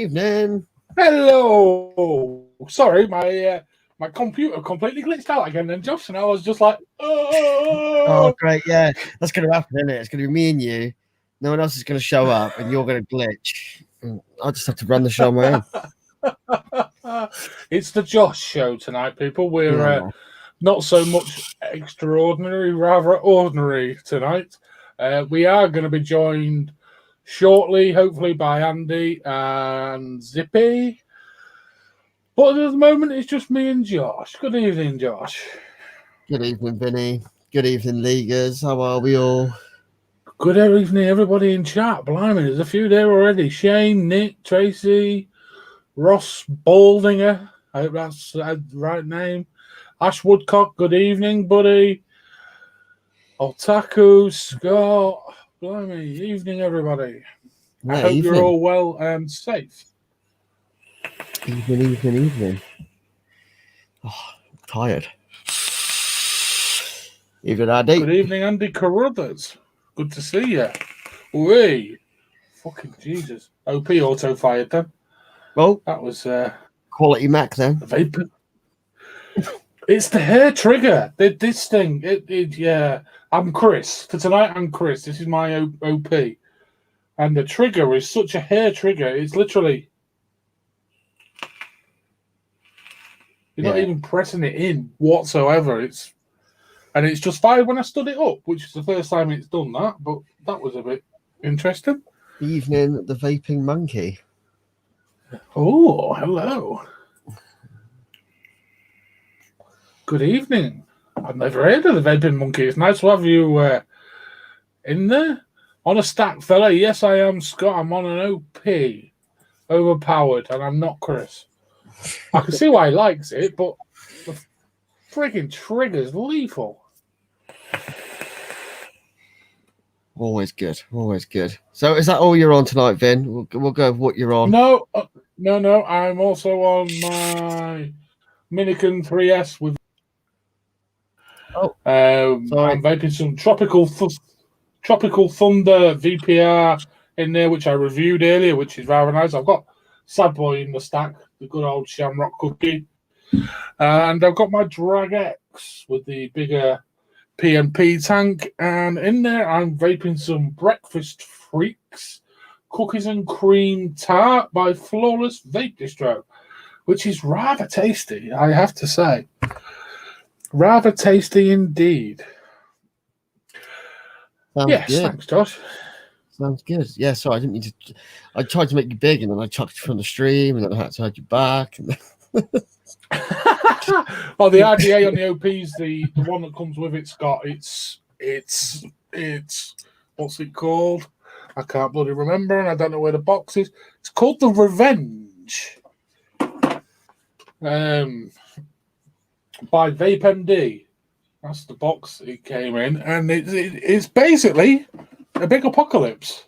evening. Hello. Sorry, my computer completely glitched out again then, Josh, and I was just like, Oh, great. Yeah, that's going to happen, isn't it? It's going to be me and you. No one else is going to show up, and you're going to glitch. I'll just have to run the show on my own. It's the Josh show tonight, people. We're not so much extraordinary, rather ordinary tonight. We are going to be joined shortly, hopefully, by Andy and Zippy. But at the moment, it's just me and Josh. Good evening, Josh. Good evening, Vinny. Good evening, Leaguers. How are we all? Good evening, everybody in chat. Blimey, there's a few there already. Shane, Nick, Tracy, Ross Baldinger. I hope that's the right name. Ash Woodcock, good evening, buddy. Otaku, Scott. Blimey, evening, everybody. Yeah, I hope evening. you're all well and safe. Evening. Oh, I'm tired. Evening, Andy. Good evening, Andy Carruthers. Good to see you. Wee. Fucking Jesus. OP auto-fired then. Well, that was quality Mac then. Vapor. It's the hair trigger. This thing. Yeah. I'm Chris. For tonight, I'm Chris. This is my OP. And the trigger is such a hair trigger. It's literally... You're not even pressing it in whatsoever. It's just fine when I stood it up, which is the first time it's done that. But that was a bit interesting. Evening, the vaping monkey. Oh, hello. Good evening. I've never heard of the vaping monkey. It's nice to have you in there. On a stack, fella. Yes, I am Scott. I'm on an OP. Overpowered, and I'm not Chris. I can see why he likes it, but the frigging trigger's lethal. Always good. So is that all you're on tonight, Vin? We'll go with what you're on. No. I'm also on my Minican 3S with. I'm vaping some Tropical Thunder VPR in there, which I reviewed earlier, which is rather nice. I've got Sad Boy in the stack, the good old Shamrock Cookie, and I've got my Drag X with the bigger PMP tank, and in there I'm vaping some Breakfast Freaks Cookies and Cream Tart by Flawless Vape Distro, which is rather tasty, I have to say. Rather tasty indeed. Yes, good. Thanks, Josh. Sounds good. Yeah, sorry, I didn't mean to. I tried to make you big, and then I chucked you from the stream, and then I had to have you back. Well, the RDA on the OP's the one that comes with it, Scott. It's what's it called? I can't bloody remember, and I don't know where the box is. It's called the Revenge. By Vape MD. That's the box it came in, and it's basically a big apocalypse.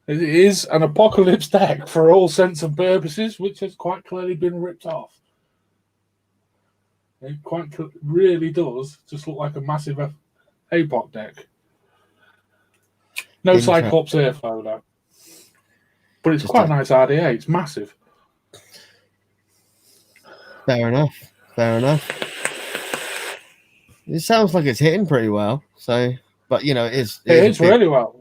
It is an apocalypse deck for all sense and purposes, which has quite clearly been ripped off. It quite really does just look like a massive APOC deck. No Cyclops airflow, though. But it's quite a nice RDA. It's massive. Fair enough. It sounds like it's hitting pretty well. So, but you know, it is really well.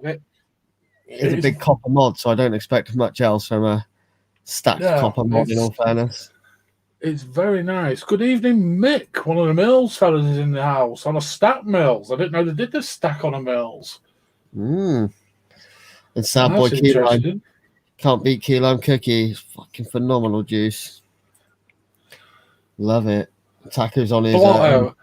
It's a big copper mod, so I don't expect much else from a stacked copper mod. In all fairness, it's very nice. Good evening, Mick. One of the Mills fellas is in the house on a stack Mills. I didn't know they did this stack on a Mills. And Sad Boy Key Lime. Can't beat Key Lime Cookie. It's fucking phenomenal juice. Love it. Taco's on his .ioi.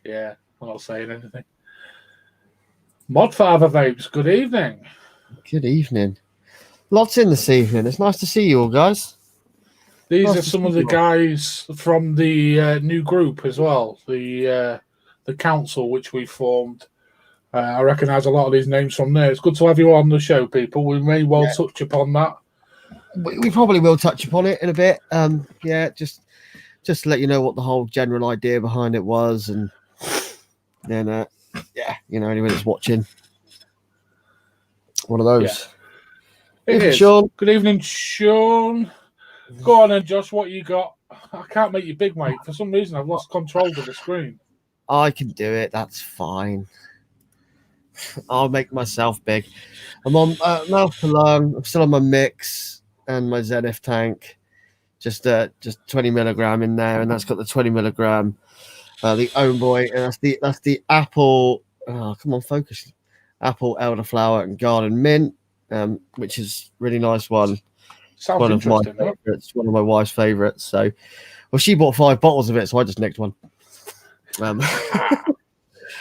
Yeah, I'm not saying anything. Modfather Vapes, good evening. Good evening. Lots in this evening. It's nice to see you all, guys. These are some of the guys from the new group as well, the council which we formed. I recognise a lot of these names from there. It's good to have you on the show, people. We may well touch upon that. We probably will touch upon it in a bit. Just to let you know what the whole general idea behind it was, and then yeah, anybody that's watching, one of those. Yeah. It is. Sean. Good evening, Sean. Go on then, Josh. What you got? I can't make you big, mate. For some reason, I've lost control of the screen. I can do it. That's fine. I'll make myself big. I'm on mouth to lung. I'm still on my mix and my Zenith tank. Just 20 milligram in there, and that's got the 20 milligram. The own boy, and that's the apple. Oh, come on, focus. Apple, elderflower, and garden mint, which is really nice one. Sounds one of my interesting. favorites. One of my wife's favorites. So, well, she bought 5 bottles of it, so I just nicked one.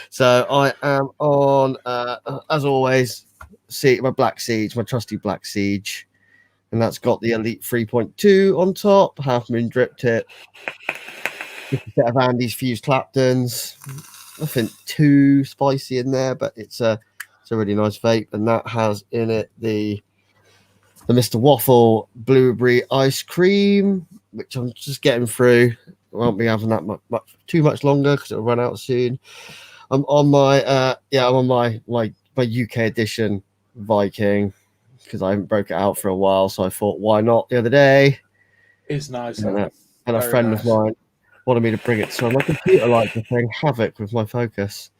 So I am on, as always, my Black Siege, my trusty Black Siege, and that's got the Elite 3.2 on top, Half Moon drip tip, a set of Andy's Fused Claptons. Nothing too spicy in there, but it's a really nice vape, and that has in it the Mr. Waffle Blueberry Ice Cream, which I'm just getting through. I won't be having that too much longer because it'll run out soon. I'm on my my UK edition Viking because I haven't broke it out for a while, so I thought, why not the other day? It's nice. And a friend of mine wanted me to bring it, so my computer likes to playing havoc with my focus.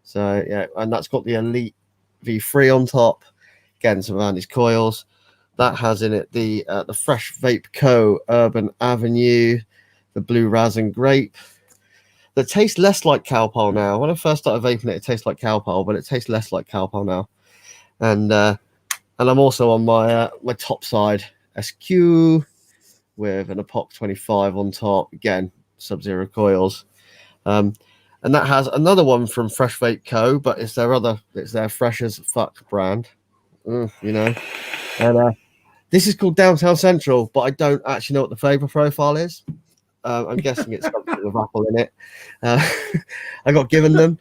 So yeah, and that's got the Elite V3 on top. Again, some of Andy's coils. That has in it the Fresh Vape Co. Urban Avenue, the Blue Raz and Grape. That tastes less like Cowpole now. When I first started vaping it tastes like Cowpole, but it tastes less like Cowpole now. And I'm also on my my top side SQ with an Epoch 25 on top. Again, Sub-Zero coils. And that has another one from Fresh Vape Co. But it's their Fresh as Fuck brand. And this is called Downtown Central, but I don't actually know what the flavor profile is. I'm guessing it's something with apple in it. I got given them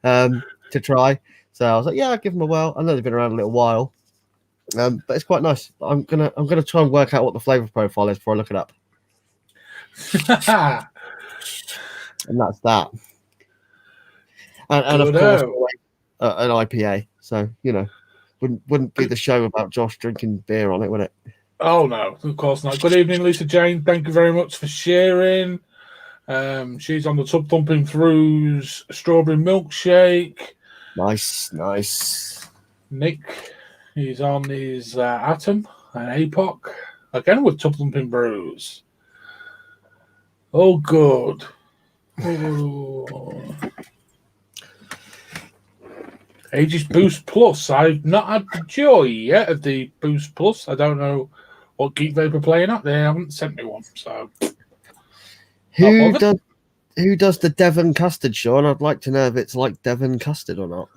to try, so I was like, "Yeah, I'll give them a whirl." I know they've been around a little while, but it's quite nice. I'm gonna try and work out what the flavor profile is before I look it up. And that's that. And of course, an IPA. So wouldn't be the show about Josh drinking beer on it, would it? Oh, no, of course not. Good evening, Lisa Jane. Thank you very much for sharing. She's on the Tub Thumping Through's Strawberry Milkshake. Nice. Nick, he's on his Atom and Epoch. Again with Tub Thumping Brews. Oh, good. Oh. Aegis Boost Plus. I've not had the joy yet of the Boost Plus. I don't know what Geek Vapor playing at. They haven't sent me one. So who does the Devon custard, Sean? I'd like to know if it's like Devon custard or not.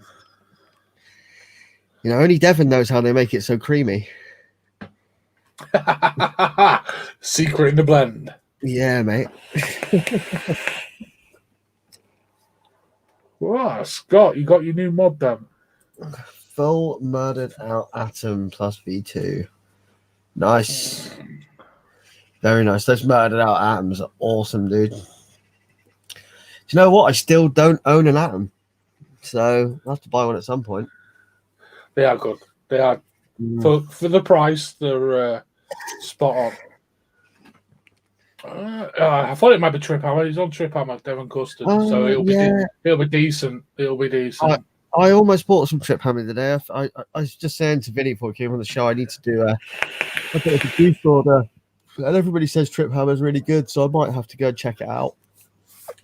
Only Devon knows how they make it so creamy. Secret in the blend. Yeah, mate. Wow, Scott, you got your new mod then. Full murdered out Atom plus V2. Nice. Very nice. Those murdered out Atoms are awesome, dude. Do you know what? I still don't own an Atom. So I'll have to buy one at some point. They are good. They are. For the price, they're spot on. I thought it might be Trip Hammer. He's on Trip Hammer, Devon Custard, so it'll be decent. It'll be decent. I almost bought some Trip Hammer today. I was just saying to Vinny before he came on the show, I need to do a juice order, and everybody says Trip Hammer is really good, so I might have to go and check it out.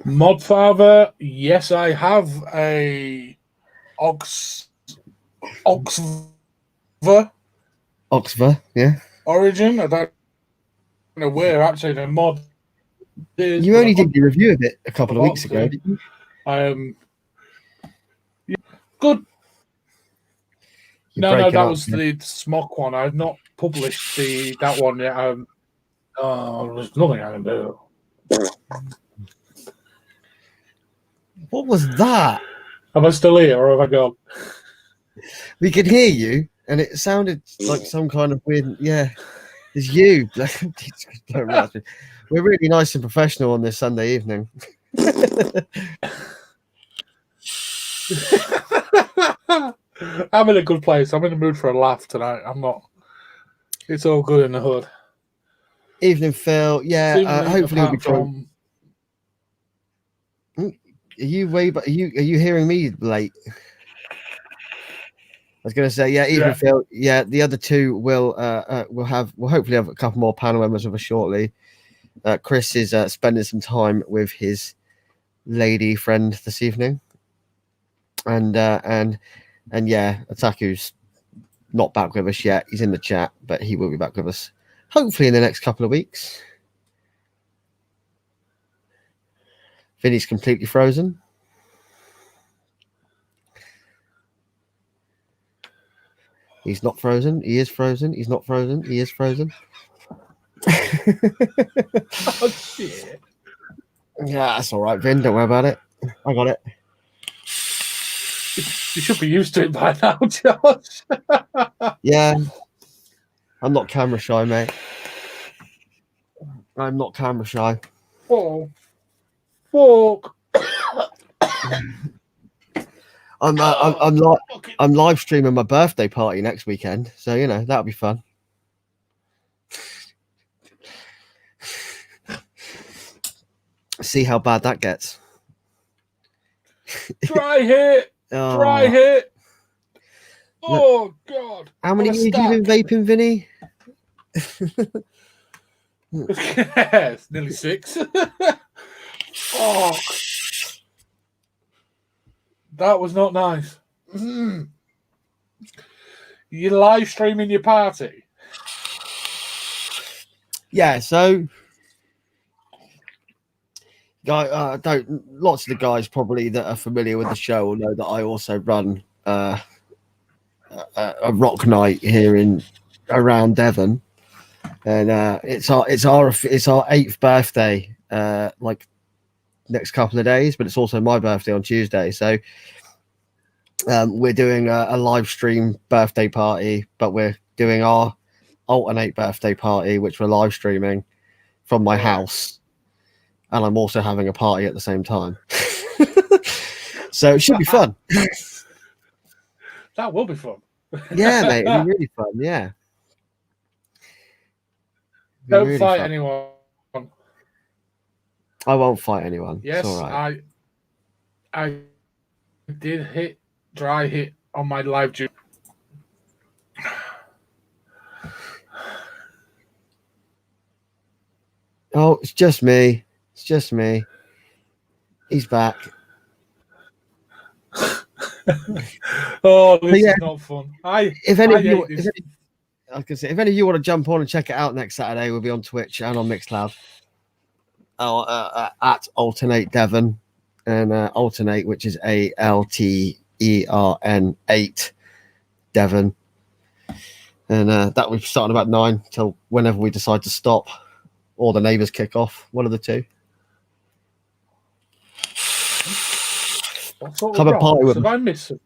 Modfather, yes, I have a Oxver, yeah. Origin. I don't know where actually the mod is. You only did the review of it a couple of weeks ago, didn't you? Good. No, that was the Smock one. I've not published that one yet. There's nothing I can do. What was that? Am I still here or have I gone? We could hear you, and it sounded like some kind of weird. Yeah, it's you. We're really nice and professional on this Sunday evening. I'm in a good place. I'm in the mood for a laugh tonight. I'm not. It's all good in the hood. Evening, Phil. Yeah, hopefully we'll be from. Are you are you hearing me late? I was going to say, yeah, evening, Phil. Yeah, the other two will hopefully have a couple more panel members with us shortly. Chris is spending some time with his lady friend this evening, and yeah, Ataku's not back with us yet. He's in the chat, but he will be back with us hopefully in the next couple of weeks. Vinny's completely frozen. He's not frozen. He is frozen. He's not frozen. He is frozen. Oh shit! Yeah, that's all right, Vin. Don't worry about it. I got it. You should be used to it by now, Josh. Yeah. I'm not camera shy, mate. I'm not camera shy. Oh, fuck. I'm live streaming my birthday party next weekend, so you know that'll be fun. See how bad that gets. Dry hit. Oh. Dry hit. Oh God! How many years have you been vaping, Vinny? It's nearly 6. Oh, that was not nice. You live streaming your party? Yeah, so lots of the guys probably that are familiar with the show will know that I also run a rock night here in around Devon, and it's our 8th birthday like next couple of days, but it's also my birthday on Tuesday, so we're doing a live stream birthday party, but we're doing our alternate birthday party, which we're live streaming from my house, and I'm also having a party at the same time. So it should be fun. That will be fun. Yeah, mate, it'll be really fun. Yeah. Don't really fight anyone. I won't fight anyone. Yes, it's all right. I did dry hit on my live duty. Oh, it's just me. It's just me. He's back. Oh, this is not fun. If any of you want to jump on and check it out next Saturday, we'll be on Twitch and on Mixcloud. At Alternate Devon, and Alternate, which is ALTERN8 Devon, and that we're starting about 9 till whenever we decide to stop, or the neighbours kick off. One of the two. Come and party with me. I miss it.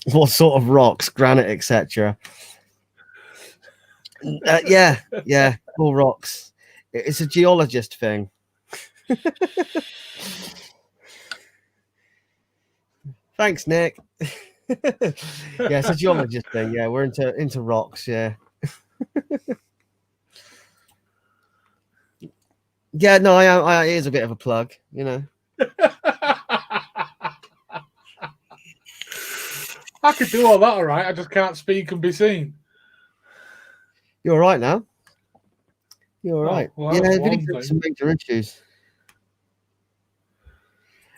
What sort of rocks? Granite, etc. Yeah, all rocks. It's a geologist thing. Thanks, Nick. Yeah, it's a geologist thing. Yeah, we're into rocks. Yeah. Yeah, no, I here's a bit of a plug, you know. I could do all that, all right. I just can't speak and be seen. You're all right now. You're all right. Well, yeah, Vinny's got some major issues.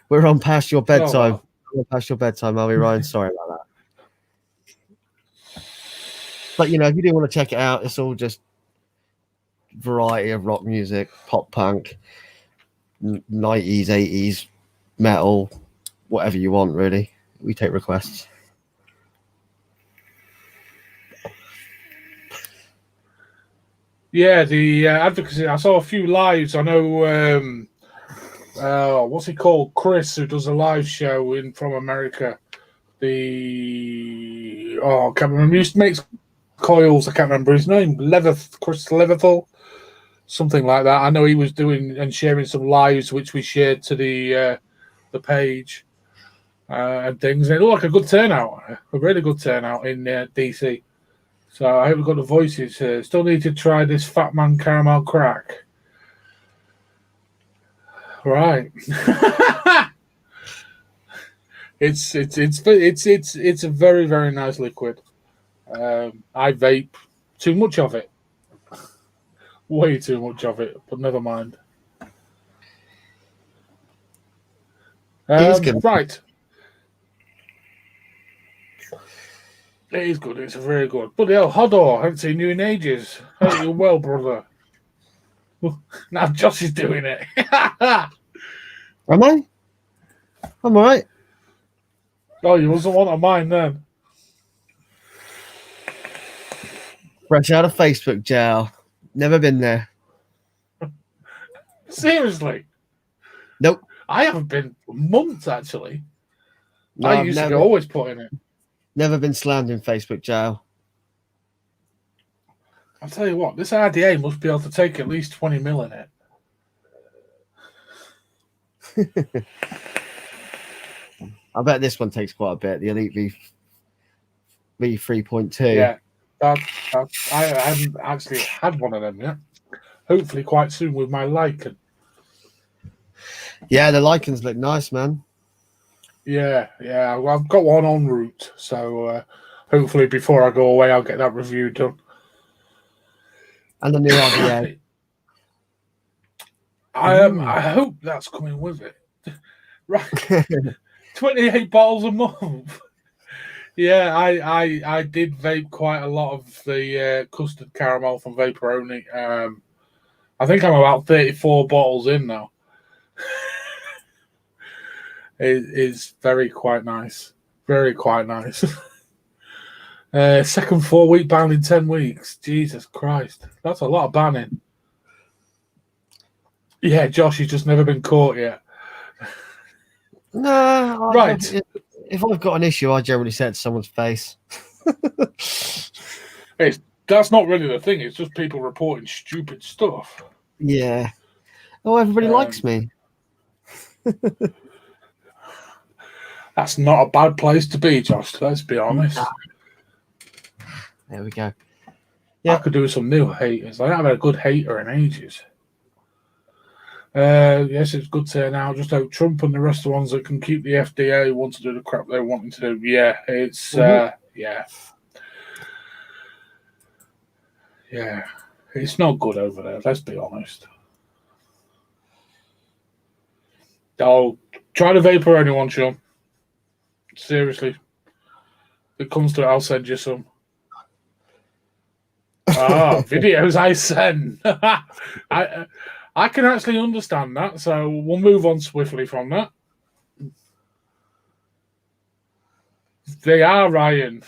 We're on past your bedtime. We're past your bedtime, are we, Ryan? Sorry about that. But, you know, if you do want to check it out, it's all just variety of rock music, pop punk, 90s, 80s, metal, whatever you want, really. We take requests. Yeah, the advocacy. I saw a few lives. I know, what's he called? Chris, who does a live show from America. I can't remember. He used to make coils. I can't remember his name. Chris Leverthal. something like that. I know he was doing and sharing some lives, which we shared to the page and things. And it looked like a good turnout, a really good turnout in DC. So I hope we've got the voices. Still need to try this Fat Man Caramel Crack. Right. It's a very, very nice liquid. I vape too much of it. Way too much of it, but never mind. Right. It is good. It's very good. Bloody hell, Hodor, I haven't seen you in ages. Hope you're well, brother. Now Josh is doing it. Am I? I'm all right. Oh, you wasn't one of mine then. Fresh out of Facebook jail. Never been there. Seriously? Nope. I haven't been for months, actually. No, I used to always put in it. Never been slammed in Facebook jail. I'll tell you what, this RDA must be able to take at least 20 mil in it. I bet this one takes quite a bit. The Elite V 3.2. Yeah, I haven't actually had one of them yet. Hopefully quite soon with my Lycan. Yeah, the Lycans look nice, man. Yeah, I've got one en route, so hopefully before I go away, I'll get that review done. And the new RDA. I hope that's coming with it. Right, 28 bottles a month. Yeah, I did vape quite a lot of the custard caramel from Vaporoni. I think I'm about 34 bottles in now. It is quite nice. Very quite nice. Second 4-week ban in 10 weeks. Jesus Christ. That's a lot of banning. Yeah, Josh, he's just never been caught yet. No. Right. If I've got an issue, I generally say it to someone's face. That's not really the thing. It's just people reporting stupid stuff. Yeah. Oh, everybody likes me. That's not a bad place to be, Josh. Let's be honest. There we go. Yeah. I could do with some new haters. I haven't had a good hater in ages. Yes, it's good turnout. Just hope Trump and the rest of the ones that can keep the FDA want to do the crap they're wanting to do. Yeah, it's yeah. It's not good over there. Let's be honest. Oh, try the Vaporoni one, Sean. Seriously. If it comes to it, I'll send you some. Videos I send. I can actually understand that, so we'll move on swiftly from that. They are, Ryan.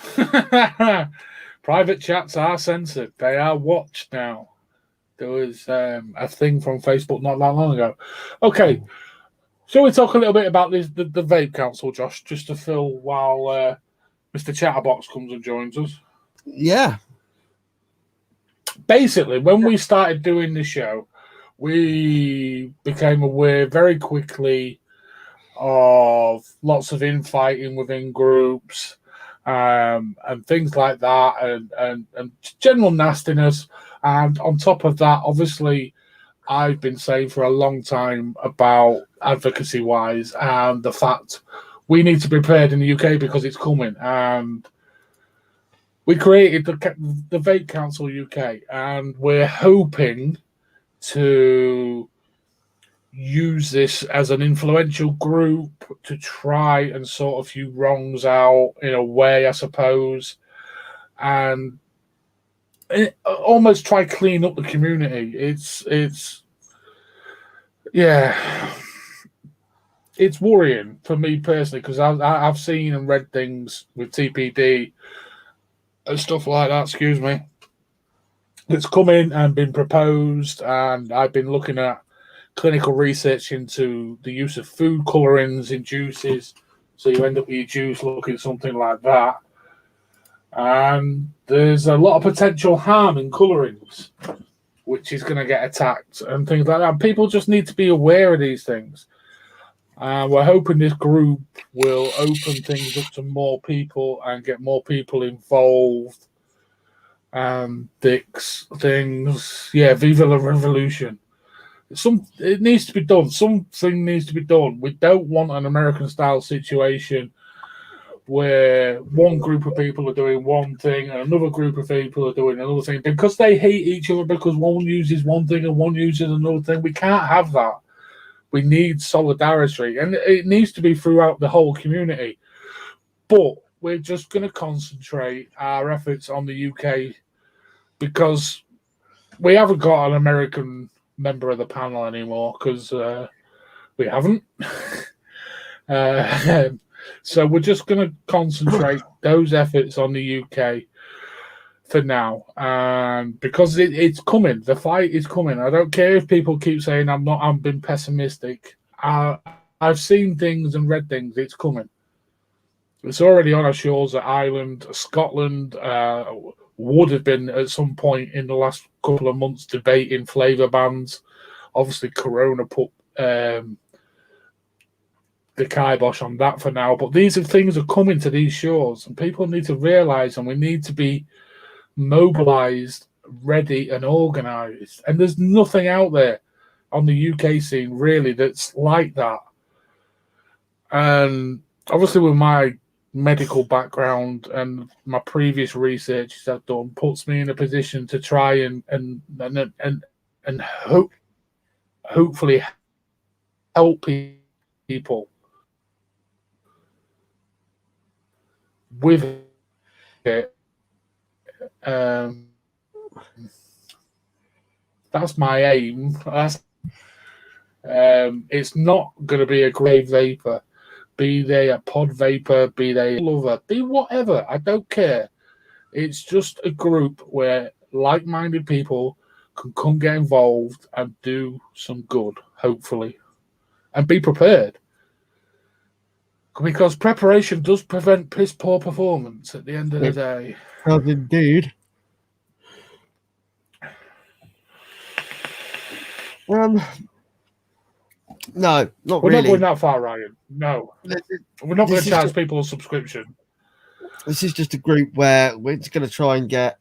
Private chats are censored. They are watched now. There was a thing from Facebook not that long ago. Okay, shall we talk a little bit about the Vape Council, Josh, just to fill while Mr. Chatterbox comes and joins us? Yeah. Basically, when we started doing the show, we became aware very quickly of lots of infighting within groups and things like that, and general nastiness. And on top of that, obviously, I've been saying for a long time about advocacy-wise and the fact we need to be prepared in the UK because it's coming. And we created the Vape Council UK, and we're hoping to use this as an influential group to try and sort a few wrongs out in a way, I suppose, and almost try clean up the community. It's worrying for me personally because I've seen and read things with TPD and stuff like that. Excuse me. That's come in and been proposed, and I've been looking at clinical research into the use of food colorings in juices, so you end up with your juice looking something like that. And there's a lot of potential harm in colorings. which is going to get attacked and things like that. And people just need to be aware of these things. We're hoping this group will open things up to more people and get more people involved. Things, yeah, Viva la Revolution. It needs to be done. Something needs to be done. We don't want an American-style situation where one group of people are doing one thing and another group of people are doing another thing because they hate each other because one uses one thing and one uses another thing. We can't have that. We need solidarity, and it needs to be throughout the whole community. But we're just going to concentrate our efforts on the UK because we haven't got an American member of the panel anymore because we haven't. So we're just going to concentrate those efforts on the UK for now, because it's coming. The fight is coming. I don't care if people keep saying I'm being pessimistic. I've seen things and read things. It's coming. It's already on our shores at Ireland. Scotland would have been at some point in the last couple of months debating flavour bans. Obviously, Corona put the kibosh on that for now. But these are things are coming to these shores, and people need to realise, and we need to be mobilised, ready, and organised. And there's nothing out there on the UK scene really that's like that. And obviously, with my medical background and my previous research I've done, puts me in a position to try and hopefully help people with it. That's my aim. It's not going to be a grave vapor. Be they a pod vapor, be they a lover, be whatever. I don't care. It's just a group where like-minded people can come get involved and do some good, hopefully, and be prepared. Because preparation does prevent piss poor performance at the end of the day. Does indeed. No, not We're really. not going that far, Ryan. No. We're not going to charge people a subscription. This is just a group where we're just going to try and get,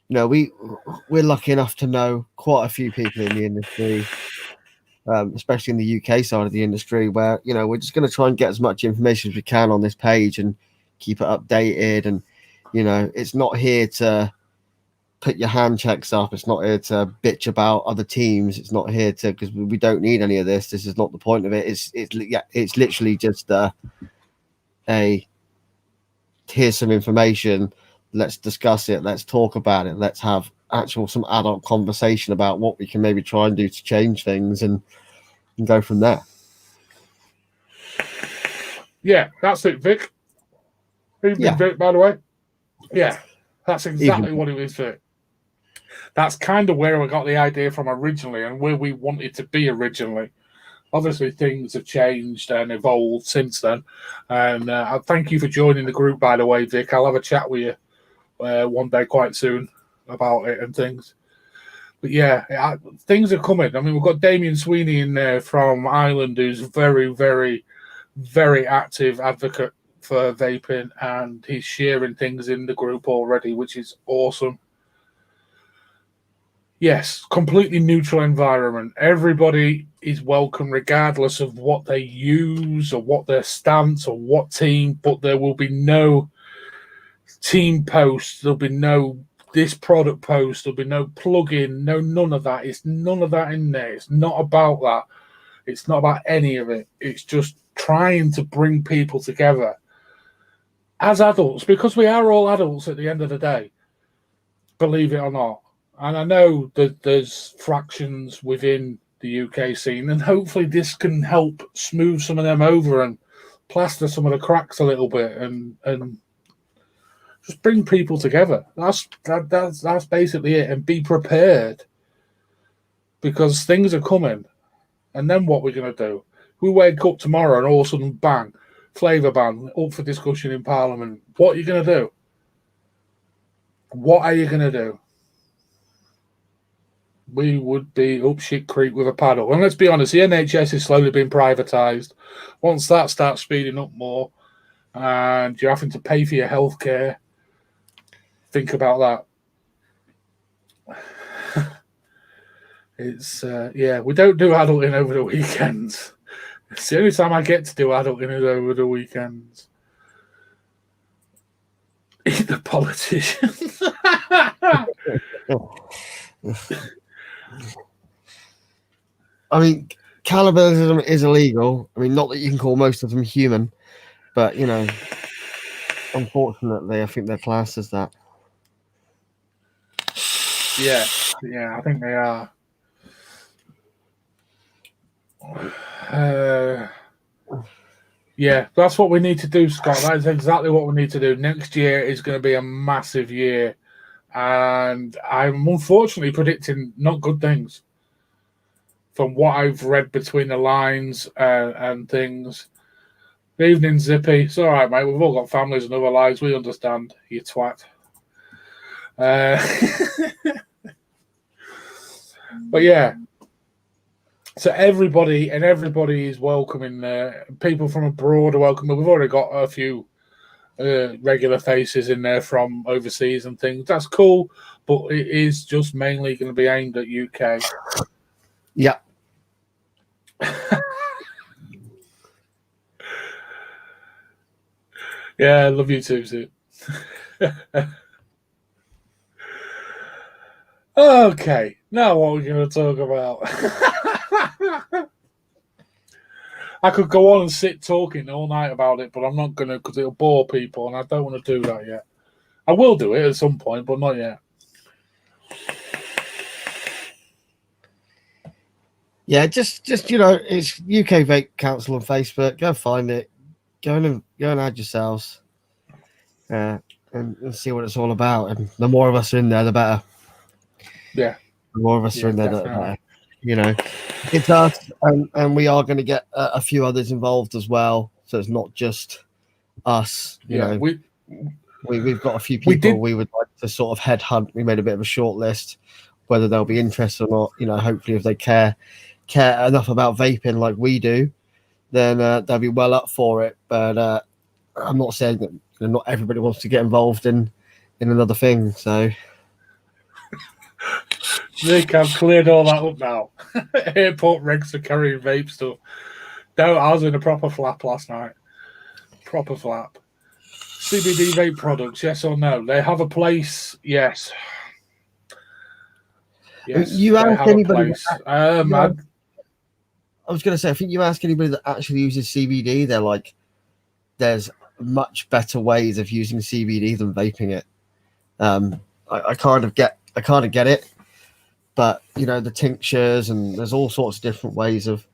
we're lucky enough to know quite a few people in the industry, especially in the UK side of the industry, where, we're just going to try and get as much information as we can on this page and keep it updated. And, it's not here to put your hand checks up. It's not here to bitch about other teams. It's not here to, because we don't need any of this. This is not the point of it. It's literally just here's some information. Let's discuss it. Let's talk about it. Let's have some adult conversation about what we can maybe try and do to change things and go from there. Yeah, that's it, Vic. Evening, Vic, by the way. Yeah, that's exactly what it is, Vic. That's kind of where I got the idea from originally and where we wanted to be originally. Obviously, things have changed and evolved since then. And I thank you for joining the group, by the way, Vic. I'll have a chat with you one day quite soon about it and things. But yeah, things are coming. I mean, we've got Damien Sweeney in there from Ireland, who's very, very, very active advocate for vaping, and he's sharing things in the group already, which is awesome. Yes, completely neutral environment. Everybody is welcome, regardless of what they use or what their stance or what team, but there will be no team posts. There'll be no this product post. There'll be no plug-in, none of that. It's none of that in there. It's not about that. It's not about any of it. It's just trying to bring people together as adults, because we are all adults at the end of the day, believe it or not. And I know that there's fractions within the UK scene, and hopefully this can help smooth some of them over and plaster some of the cracks a little bit, and just bring people together. That's basically it, and be prepared, because things are coming. And then what we're going to do? We wake up tomorrow and all of a sudden, bang, flavour ban up for discussion in Parliament. What are you going to do? What are you going to do? we would be up shit creek with a paddle. And let's be honest, the NHS is slowly being privatised. Once that starts speeding up more and you're having to pay for your healthcare, think about that. It's, we don't do adulting over the weekends. It's the only time I get to do adulting is over the weekends. Eat the politicians. I mean, cannibalism is illegal. I mean, not that you can call most of them human, but, you know, unfortunately, I think they're classed as that. Yeah, I think they are. Yeah, that's what we need to do, Scott. That is exactly what we need to do. Next year is going to be a massive year, and I'm unfortunately predicting not good things. From what I've read between the lines and things. Good evening, Zippy. It's all right, mate. We've all got families and other lives. We understand, you twat. But yeah. So everybody is welcome in there. People from abroad are welcome. We've already got a few regular faces in there from overseas and things. That's cool, but it is just mainly going to be aimed at UK. Yeah. Yeah, I love you too, Sue. Okay, now what are we going to talk about? I could go on and sit talking all night about it, but I'm not going to because it'll bore people, and I don't want to do that yet. I will do it at some point, but not yet. Yeah, just you know, it's UK Vape Council on Facebook. Go find it. Go and add yourselves. And see what it's all about. And the more of us are in there, the better. Yeah. The more of us are in there, the better. You know, it's us, and we are going to get a few others involved as well. So it's not just us. You know, we've got a few people we would like to sort of headhunt. We made a bit of a short list, whether they'll be interested or not. You know, hopefully if they care enough about vaping like we do, then they'll be well up for it. But I'm not saying that not everybody wants to get involved in another thing. So Nick, I've cleared all that up now. Airport regs for carrying vape stuff. No, I was in a proper flap last night. Proper flap. CBD vape products, yes or no? They have a place, yes. Yes, you ask anybody. I was going to say, I think you ask anybody that actually uses CBD, they're like, there's much better ways of using CBD than vaping it. I kind of get it, but you know, the tinctures and there's all sorts of different ways of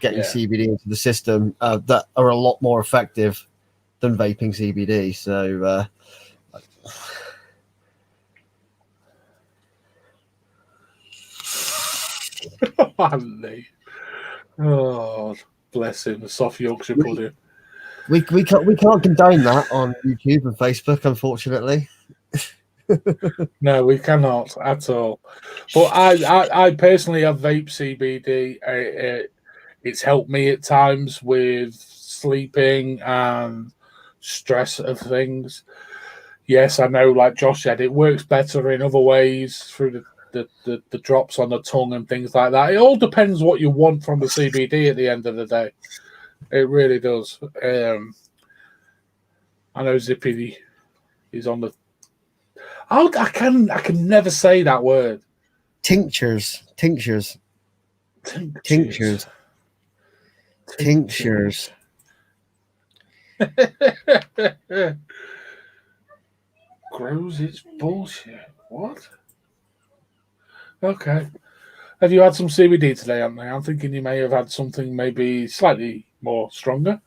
getting CBD into the system that are a lot more effective than vaping CBD. So oh, bless him, the soft Yorkshire pudding. We can't condone that on YouTube and Facebook, unfortunately. No, we cannot at all. But I personally have vape CBD. It's helped me at times with sleeping and stress of things. Yes, I know, like Josh said, it works better in other ways through the drops on the tongue and things like that. It all depends what you want from the CBD at the end of the day. It really does. I know Zippy is on the... I can never say that word. Tinctures. Grows its bullshit. What? Okay. Have you had some CBD today, Anthony? I'm thinking you may have had something maybe slightly more stronger.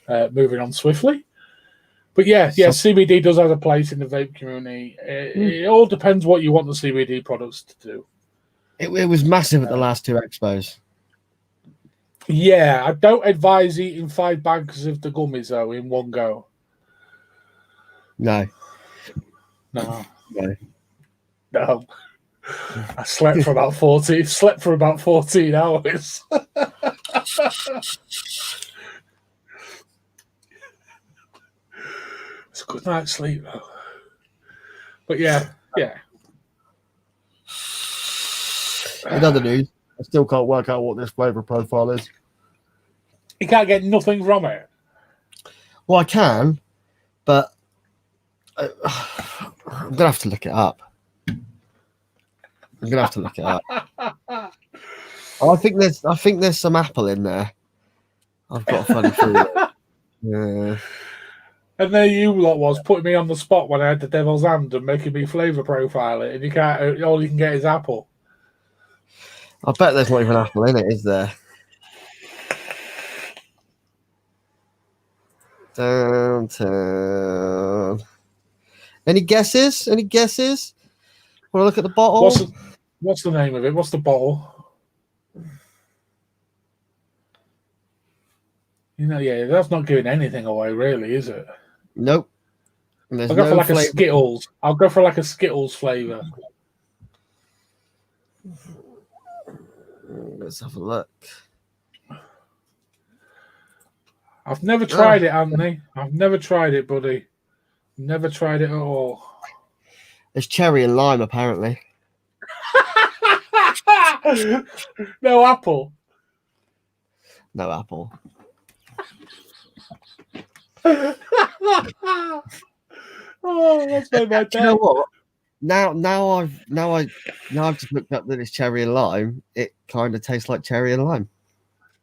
Moving on swiftly. But yeah, CBD does have a place in the vape community. It all depends what you want the CBD products to do. It was massive at the last two expos. Yeah, I don't advise eating 5 bags of the gummies, though, in one go. No. No. I slept for about 14 hours. It's a good night's sleep, though. But yeah. In other news, I still can't work out what this flavour profile is. You can't get nothing from it. Well, I can, but I'm gonna have to look it up. I think there's some apple in there. I've got a funny feeling. Yeah. And there you lot was putting me on the spot when I had the devil's hand and making me flavour profile it, and you can't. All you can get is apple. I bet there's not even apple in it, is there? Downtown. Any guesses? Want to look at the bottle? What's the name of it? What's the bottle? That's not giving anything away, really, is it? Nope. I'll go for like a Skittles. I'll go for like a Skittles flavour. Let's have a look. I've never tried it, Anthony. I've never tried it, buddy. Never tried it at all. There's cherry and lime, apparently. No apple. No apple. Oh, that's made my day. You know what? Now I've just looked up that it's cherry and lime. It kind of tastes like cherry and lime.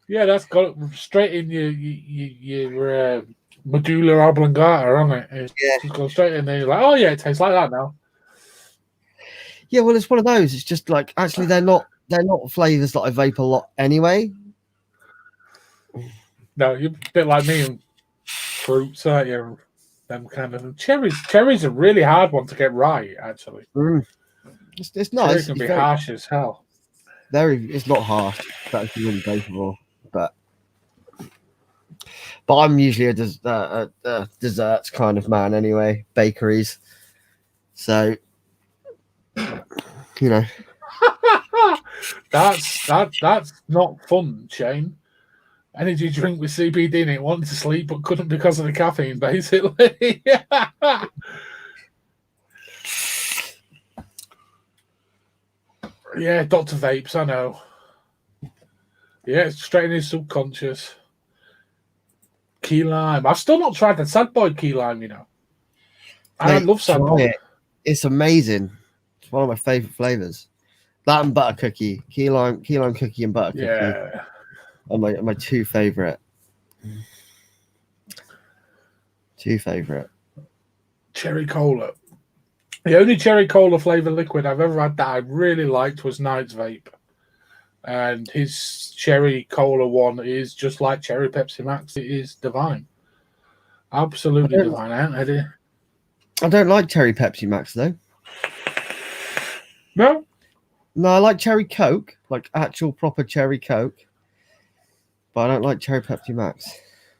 Yeah, that's got it straight in your medulla oblongata, hasn't it? It's gone straight in there. You're like, oh yeah, it tastes like that now. Yeah, well, it's one of those. It's just like actually they're not flavors that I vape a lot anyway. No, you're a bit like me and fruits, aren't you? Them kind of cherries. Cherries a really hard one to get right, actually. It's nice. Cherry can be harsh as hell. It's not harsh. It's actually really vapeable, but I'm usually a desserts kind of man anyway. Bakeries, so you know. That's not fun, Shane. Energy drink with CBD in it, wanted to sleep but couldn't because of the caffeine, basically. Yeah, Dr. Vapes, I know. Yeah, it's straight in his subconscious. Key lime. I've still not tried the Sad Boy key lime, you know. I love Sad Boy. It's amazing. It's one of my favourite flavours. That and butter cookie. Key lime cookie and butter cookie. Yeah. Are my two favourite. Cherry cola. The only cherry cola flavour liquid I've ever had that I really liked was Knight's Vape. And his cherry cola one is just like cherry Pepsi Max. It is divine. Absolutely divine. I don't like cherry Pepsi Max, though. No? No, I like cherry Coke, like actual proper cherry Coke. But I don't like cherry Pepsi Max.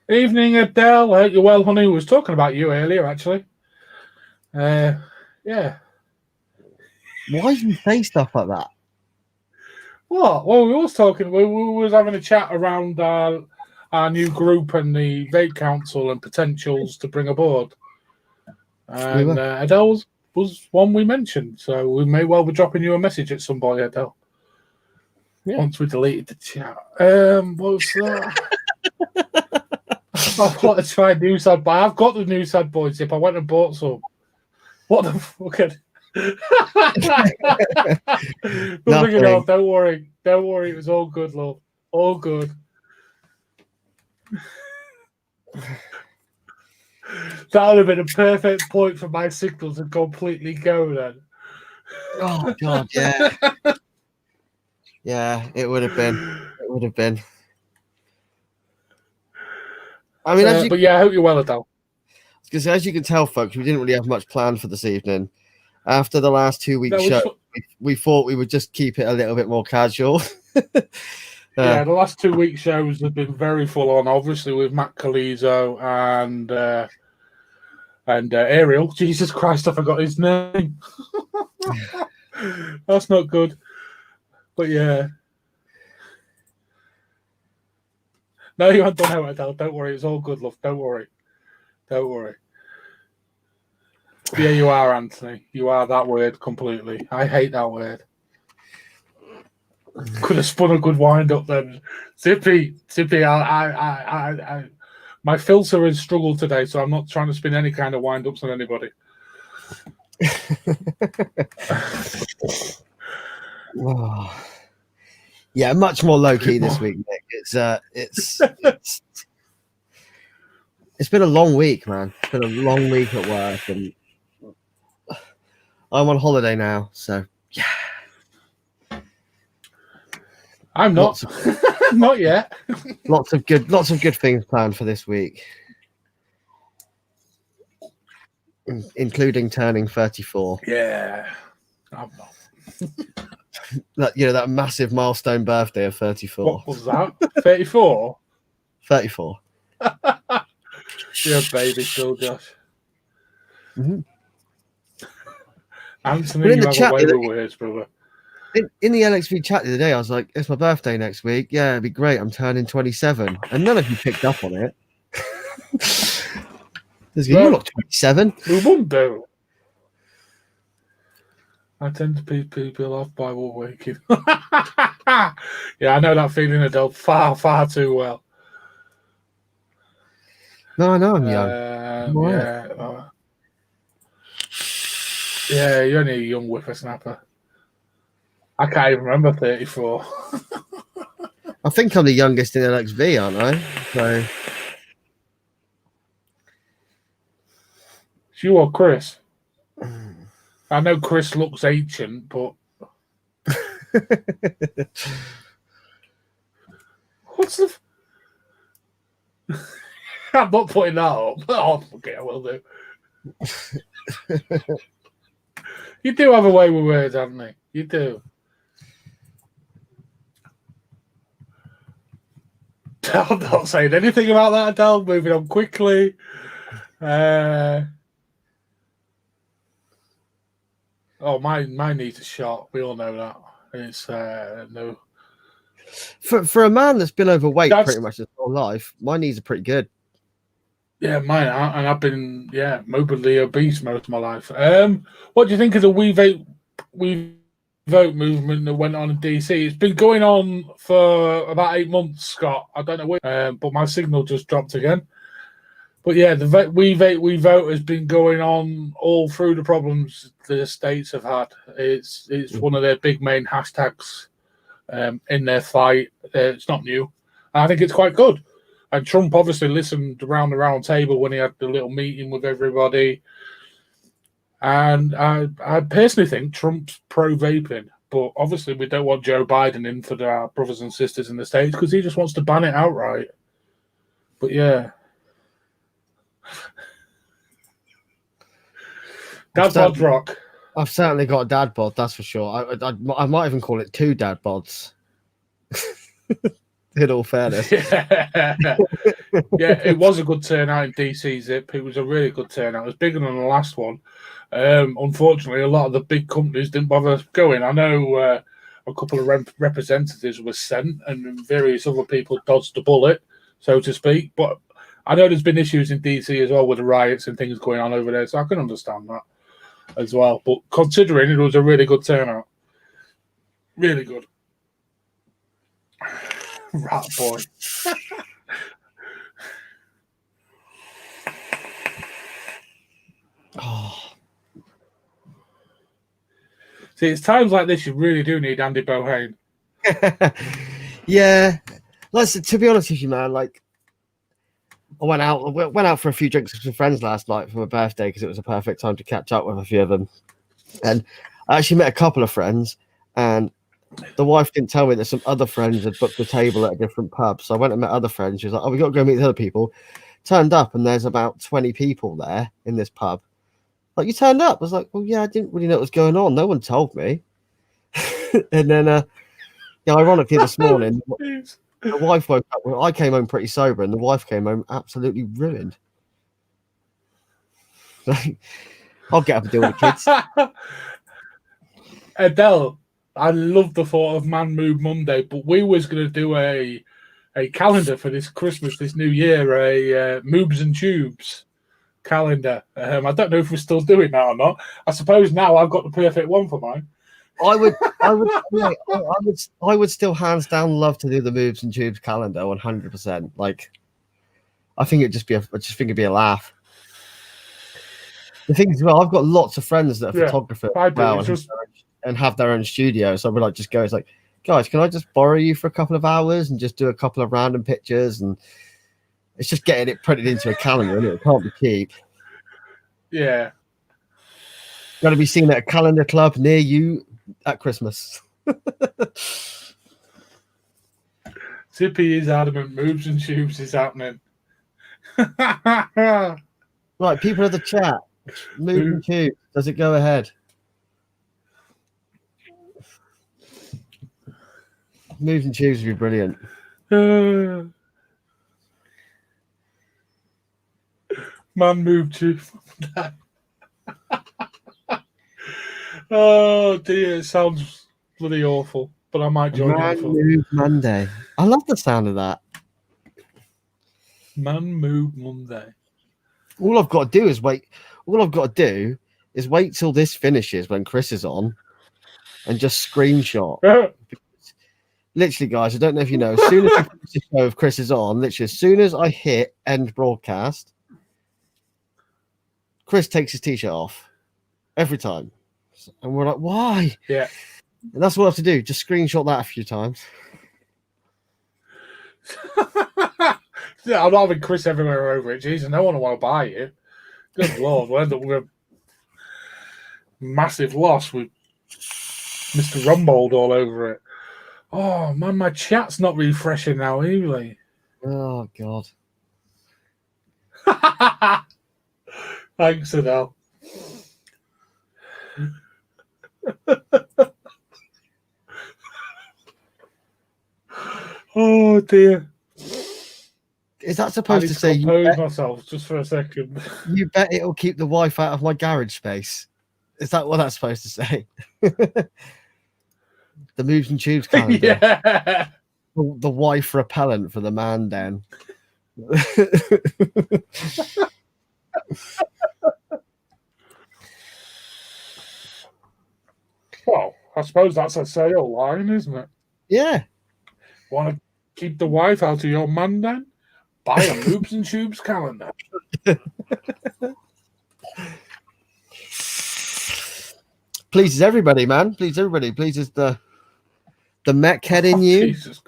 Evening, Adele. I hope you're well, honey. We was talking about you earlier, actually. Yeah. Why do you say stuff like that? What? Well, we was talking. We was having a chat around our new group and the Vape Council and potentials to bring aboard. And Adele was one we mentioned. So we may well be dropping you a message at some point, Adele. Yeah. Once we deleted the chat. What was that? I've got to try new Sad Boy. I've got the new Sad Boy zip. I went and bought some. What the fuck? Nothing at all. Don't worry. It was all good, love. All good. That would have been a perfect point for my signal to completely go then. Oh, God, yeah. Yeah, it would have been. I mean, but yeah, I hope you're well, Adele. Because as you can tell, folks, we didn't really have much planned for this evening. After the last 2 weeks show, we thought we would just keep it a little bit more casual. Yeah, the last 2 week shows have been very full on, obviously, with Matt Calizo and Ariel. Jesus Christ, I forgot his name. That's not good. But yeah. No, you haven't done out, Adele. Don't worry. It's all good, love. Don't worry. Don't worry. Yeah, you are, Anthony. You are that word completely. I hate that word. Could have spun a good wind up then. Zippy. My filter has struggled today, so I'm not trying to spin any kind of wind ups on anybody. Oh. Yeah, much more low key this week, Nick. It's been a long week, man. It's been a long week at work, and I'm on holiday now, so yeah. I'm not. Not yet. Lots of good things planned for this week, including turning 34. Yeah, I'm not. That massive milestone birthday of 34. What was that? 34. 34. You're a baby still, Josh. Mm-hmm. Anthony, you have a way with words, brother. In the LXV chat the other day, I was like, it's my birthday next week. Yeah, it'd be great. I'm turning 27. And none of you picked up on it. You're not 27. We wouldn't do. I tend to piss people off by waking. Yeah, I know that feeling, Adele, far, far too well. No, I know I'm young. Yeah, you're only a young whippersnapper. I can't even remember 34. I think I'm the youngest in LXV, aren't I? So it's you or Chris? I know Chris looks ancient, but what's the? I'm not putting that up. Oh, okay, I will do. You do have a way with words, haven't you? You do. I'm not saying anything about that, Adele. Moving on quickly. My knees are shot. We all know that. It's no. For a man that's been overweight pretty much his whole life, my knees are pretty good. Yeah, mine are, and I've been morbidly obese most of my life. What do you think of the We Vote movement that went on in DC? It's been going on for about 8 months, Scott. I don't know where, but my signal just dropped again. But yeah, the We Vote has been going on all through the problems the states have had. It's one of their big main hashtags in their fight. It's not new. And I think it's quite good. And Trump obviously listened around the round table when he had the little meeting with everybody. And I personally think Trump's pro-vaping. But obviously we don't want Joe Biden in for our brothers and sisters in the States because he just wants to ban it outright. But yeah. Dad bods rock. I've certainly got a dad bod, that's for sure. I might even call it 2 dad bods. In all fairness. Yeah, it was a good turnout in DC, Zip. It was a really good turnout. It was bigger than the last one. Unfortunately, a lot of the big companies didn't bother going. I know a couple of representatives were sent and various other people dodged the bullet, so to speak. But I know there's been issues in DC as well with the riots and things going on over there, so I can understand that as well. But considering it was a really good turnout. Really good. Rat boy. Oh. See, it's times like this you really do need Andy Bohane. Yeah. Listen, to be honest with you, man, like I went out for a few drinks with some friends last night for my birthday because it was a perfect time to catch up with a few of them. And I actually met a couple of friends, and the wife didn't tell me that some other friends had booked a table at a different pub. So I went and met other friends. She was like, oh, we got to go meet the other people. Turned up, and there's about 20 people there in this pub. Like, you turned up? I was like, well, yeah, I didn't really know what was going on. No one told me. And then, ironically, this morning, the wife woke up. Well, I came home pretty sober, and the wife came home absolutely ruined. Like, I'll get up and deal with the kids. Adele, I love the thought of Man Move Monday, but we was going to do a calendar for this Christmas, this New Year, a Moobs and Tubes calendar. I don't know if we're still doing that or not. I suppose now I've got the perfect one for mine. I would still hands down love to do the Moves and Tubes calendar 100%. Like, I think it'd just be a laugh. The thing is, well, I've got lots of friends that are photographers and have their own studio. So we're like, just go. It's like, guys, can I just borrow you for a couple of hours and just do a couple of random pictures? And it's just getting it printed into a calendar, and it can't be cheap. Yeah. Got to be seen at a calendar club near you at Christmas. Zippy is adamant. Moves and Tubes is happening. Right, people of the chat. Moves and Tubes. Does it go ahead? Moves and Tubes would be brilliant. Man Move Tubes. Oh dear, it sounds bloody awful, but I might join Man Move Monday. I love the sound of that. Man Move Monday. All I've got to do is wait. All I've got to do is wait till this finishes when Chris is on, and just screenshot. Literally, guys, I don't know if you know. As soon as I finish the show, if Chris is on, literally as soon as I hit end broadcast, Chris takes his t-shirt off every time. And we're like, why? Yeah. And that's what I have to do. Just screenshot that a few times. I'm not having Chris everywhere over it. Jesus, no one will want to buy it. Good Lord, we'll end up with a massive loss with Mr. Rumbold all over it. Oh, man, my chat's not refreshing now, either. Oh, God. Thanks, Adele. Oh dear! Is that supposed to say? Compose myself just for a second. You bet it'll keep the wife out of my garage space. Is that what that's supposed to say? The Moves and Tubes calendar. Yeah. The wife repellent for the man den. Well, I suppose that's a sale line, isn't it? Yeah. Want to keep the wife out of your man den? Buy a Moves and Tubes calendar. Pleases everybody, man. Pleases everybody. Pleases the mech head in you. Jesus.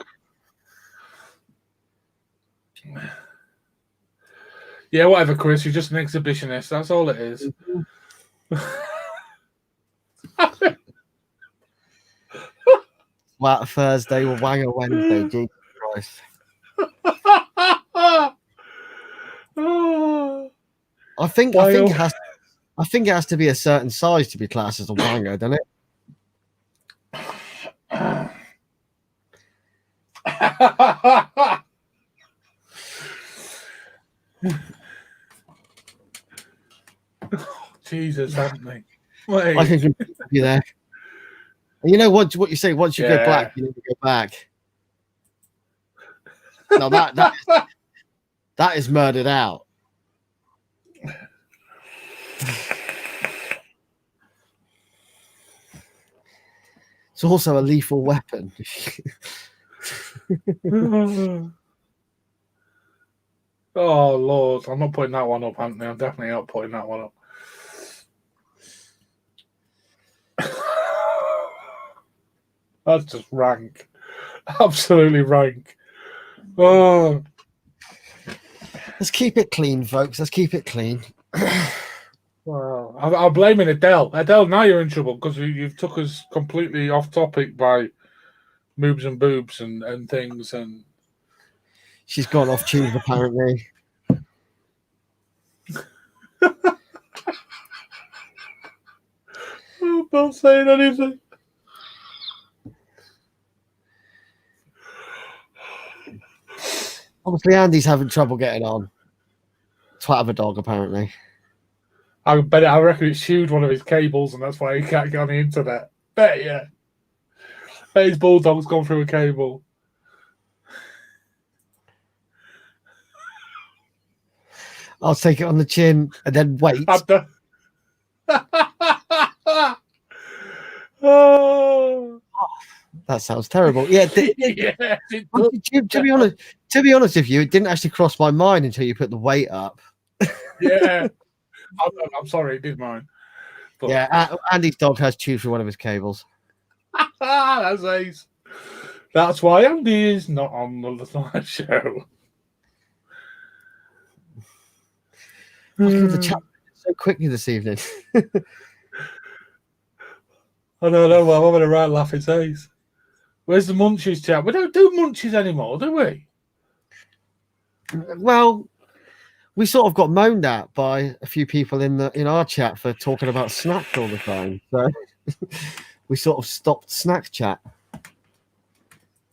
Yeah, whatever, Chris. You're just an exhibitionist. That's all it is. Wow, Thursday or Wanger Wednesday. Jesus Christ. I think it has to be a certain size to be classed as a wanger, doesn't it? Jesus, haven't they? I can compete with you there. And you know what you say, once you go black, you never go back. No, that is murdered out. It's also a lethal weapon. Oh Lord, I'm not putting that one up, Anthony. I'm definitely not putting that one up. That's just rank. Absolutely rank. Oh. Let's keep it clean, folks. Let's keep it clean. Well, I'm blaming Adele. Adele, now you're in trouble because you've took us completely off topic by moobs and boobs and things. And she's gone off tune, apparently. I'm not saying anything. Obviously, Andy's having trouble getting on. Twat of a dog, apparently. I reckon it chewed one of his cables, and that's why he can't get on the internet. Bet, yeah. Bet his bulldog's gone through a cable. I'll take it on the chin and then wait. Oh, that sounds terrible. Yeah, yes, to be honest with you, it didn't actually cross my mind until you put the weight up. Yeah, I'm sorry, it did mine. But... yeah, Andy's dog has chewed through one of his cables. That's ace. That's why Andy is not on the live show. The chat so quickly this evening. I don't know. I'm having a right laugh. It's ace. Where's the munchies chat? We don't do munchies anymore, do we? Well, we sort of got moaned at by a few people in our chat for talking about snacks all the time. So we sort of stopped snack chat.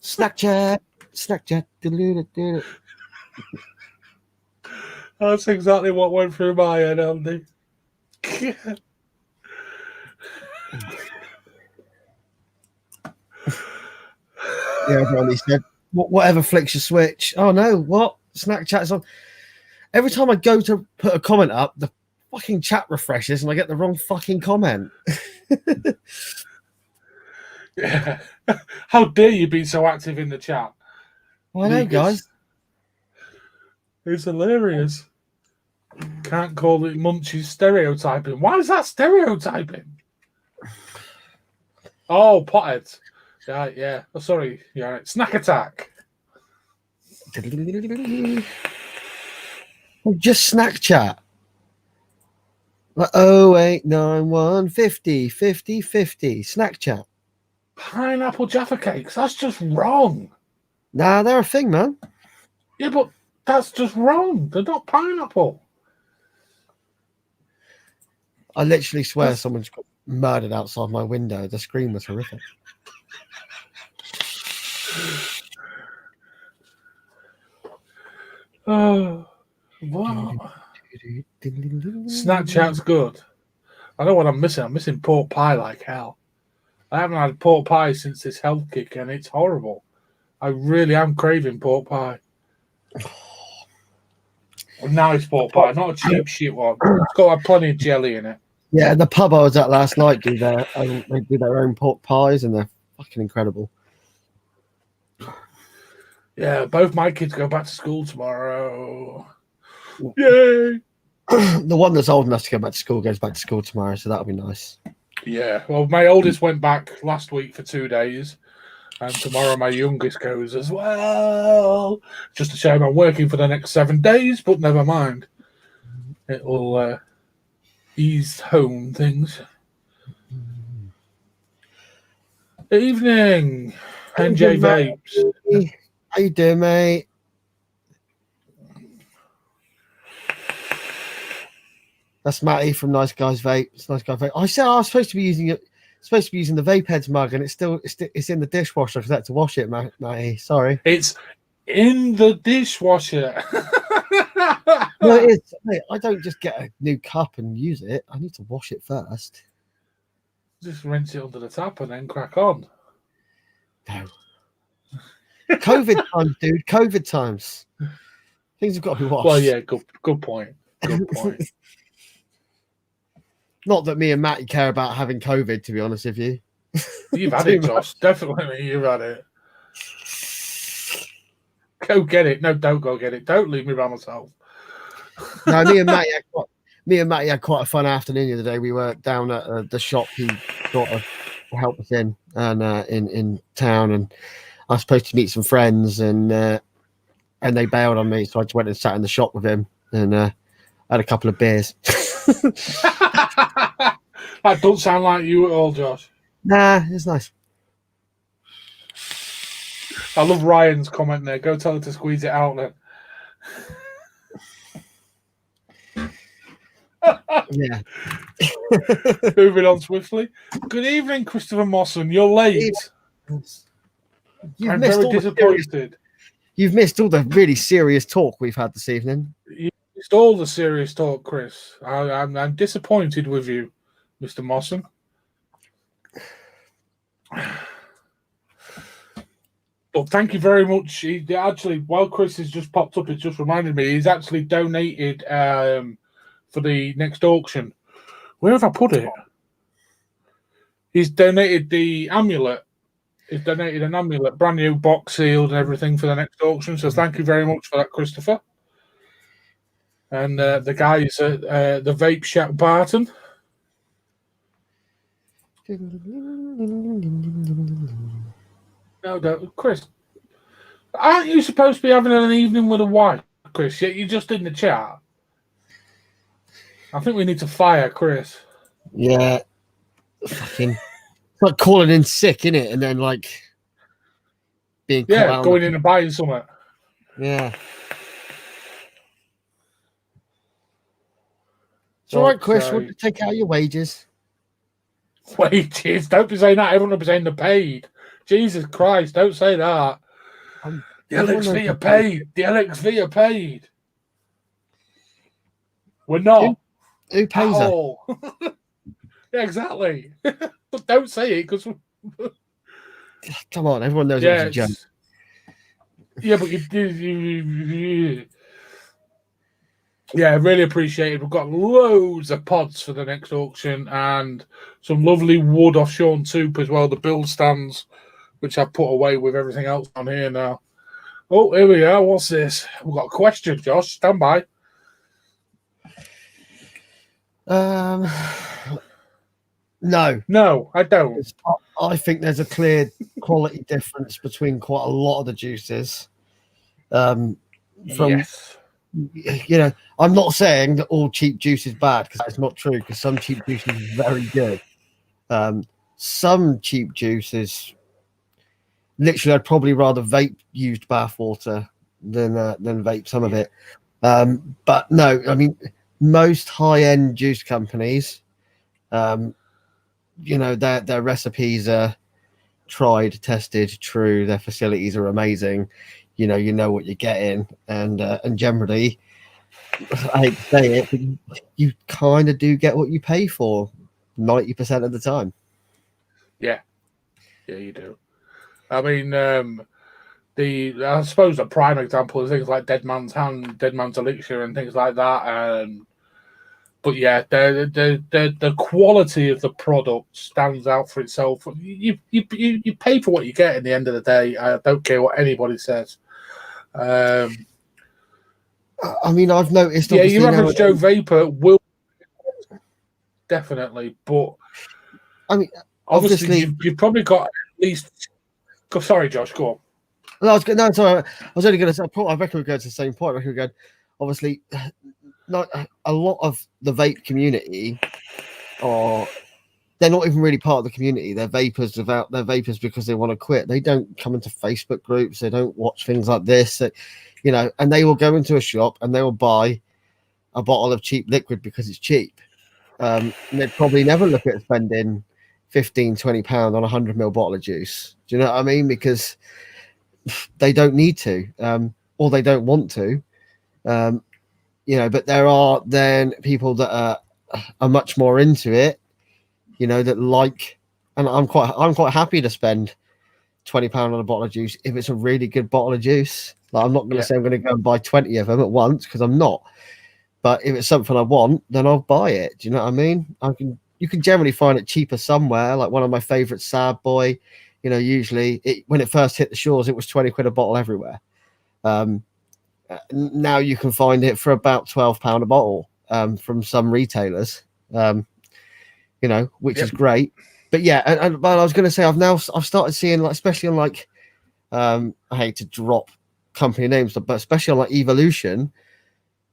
Snack chat. That's exactly what went through my head, Andy. Yeah, Ronnie said, whatever flicks your switch. Oh no, what? Snack chat's on. Every time I go to put a comment up, the fucking chat refreshes and I get the wrong fucking comment. Yeah. How dare you be so active in the chat? I know, guys. It's hilarious. Can't call it munchies stereotyping. Why is that stereotyping? Oh, potheads. Right, yeah. Oh, sorry. Yeah, right. Snack attack. Just snack chat. Like 0891 50 50 50. Snack chat. Pineapple Jaffa cakes. That's just wrong. Nah, they're a thing, man. Yeah, but that's just wrong. They're not pineapple. I literally swear someone's got murdered outside my window. The scream was horrific. Oh, what? Snapchat's good. I know what I'm missing. I'm missing pork pie like hell. I haven't had pork pie since this health kick, and it's horrible. I really am craving pork pie. Nice pork pie, not a cheap shit one. It's got to have plenty of jelly in it. Yeah, the pub I was at last night they do their own pork pies, and they're fucking incredible. Yeah, both my kids go back to school tomorrow. Yay! The one that's old enough to go back to school goes back to school tomorrow, so that'll be nice. Yeah, well, my oldest went back last week for 2 days, and tomorrow my youngest goes as well. Just a shame I'm working for the next 7 days, but never mind. It'll ease home things. Evening, NJ Vapes. How you doing, mate? That's Matty from Nice Guys Vape. It's Nice Guy Vape. I said I was supposed to be using the Vape Heads mug, and it's in the dishwasher. I forgot to wash it, Matty. Sorry. It's in the dishwasher. No, it is. Mate, I don't just get a new cup and use it. I need to wash it first. Just rinse it under the tap and then crack on. No. COVID times, dude. COVID times. Things have got to be washed. Well, yeah, good point. Good point. Not that me and Matty care about having COVID, to be honest with you. You've had it, Josh. Definitely, you've had it. Go get it. No, don't go get it. Don't leave me by myself. No, me and Matty had quite a fun afternoon the other day. We were down at the shop he sort of helped us in, and in town, and I was supposed to meet some friends, and they bailed on me, so I just went and sat in the shop with him, and had a couple of beers. That don't sound like you at all, Josh. Nah, it's nice. I love Ryan's comment there. Go tell her to squeeze it out then. Yeah. Moving on swiftly. Good evening, Christopher Mawson. You're late. I'm very disappointed. You've missed all the really serious talk we've had this evening. You missed all the serious talk, Chris. I'm disappointed with you, Mr. Mawson. But thank you very much. He actually, while Chris has just popped up, it's just reminded me he's actually donated for the next auction. Where have I put it? He's donated the amulet. He's donated an amulet, brand new box sealed and everything for the next auction. So thank you very much for that, Christopher. And the guys at the Vape Shack Barton. No, Chris. Aren't you supposed to be having an evening with a wife, Chris? Yet you're just in the chat. I think we need to fire Chris. Yeah. Fucking like calling in sick, innit? And then like being going in and buying something. Yeah. It's all right, Chris. We'll take out your wages. Wages? Don't be saying that. Everyone will be saying they're paid. Jesus Christ, don't say that. The LXV are paid. The LXV are paid. We're not. Who pays her? Yeah, exactly. But don't say it because. Come on, everyone knows it was a joke. Yeah, but you yeah, really appreciate it. We've got loads of pods for the next auction and some lovely wood off Sean Toop as well, the build stands, which I've put away with everything else on here now. Oh, here we are. What's this? We've got a question, Josh. Stand by. No, I don't. I think there's a clear quality difference between quite a lot of the juices. Yes. You know, I'm not saying that all cheap juice is bad because that's not true. Because some cheap juice is very good. Some cheap juices, literally, I'd probably rather vape used bathwater than vape some of it. But no, I mean, most high-end juice companies, you know, their recipes are tried, tested, true. Their facilities are amazing. You know what you're getting, and generally, I hate to say it, but you kind of do get what you pay for 90% of the time. Yeah, you do. I mean, I suppose a prime example is things like Dead Man's Hand, Dead Man's Elixir, and things like that. But yeah, the quality of the product stands out for itself. You pay for what you get. In the end of the day, I don't care what anybody says. I mean, I've noticed. Yeah, your average Joe Vapor will definitely, but I mean, obviously you've probably got at least. Sorry, Josh, go on. No, sorry. I was only going to say. I reckon we're going to the same point. I reckon we're going. Obviously, not a lot of the vape community they're not even really part of the community. They're vapors because they want to quit. They don't come into Facebook groups. They don't watch things like this. You know, and they will go into a shop and they will buy a bottle of cheap liquid because it's cheap. And they'd probably never look at spending £15-20 on a 100ml bottle of juice. Do you know what I mean? Because they don't need to, or they don't want to. You know, but there are then people that are much more into it. You know, that like, and I'm quite happy to spend £20 on a bottle of juice if it's a really good bottle of juice. Like, I'm not going to say I'm going to go and buy 20 of them at once because I'm not. But if it's something I want, then I'll buy it. Do you know what I mean? You can generally find it cheaper somewhere. Like one of my favourite Sad Boy, you know, usually when it first hit the shores, it was 20 quid a bottle everywhere. Now you can find it for about £12 a bottle from some retailers. You know, which is great. But yeah, but I was going to say I've started seeing, like, especially on like I hate to drop company names, but especially on like Evolution,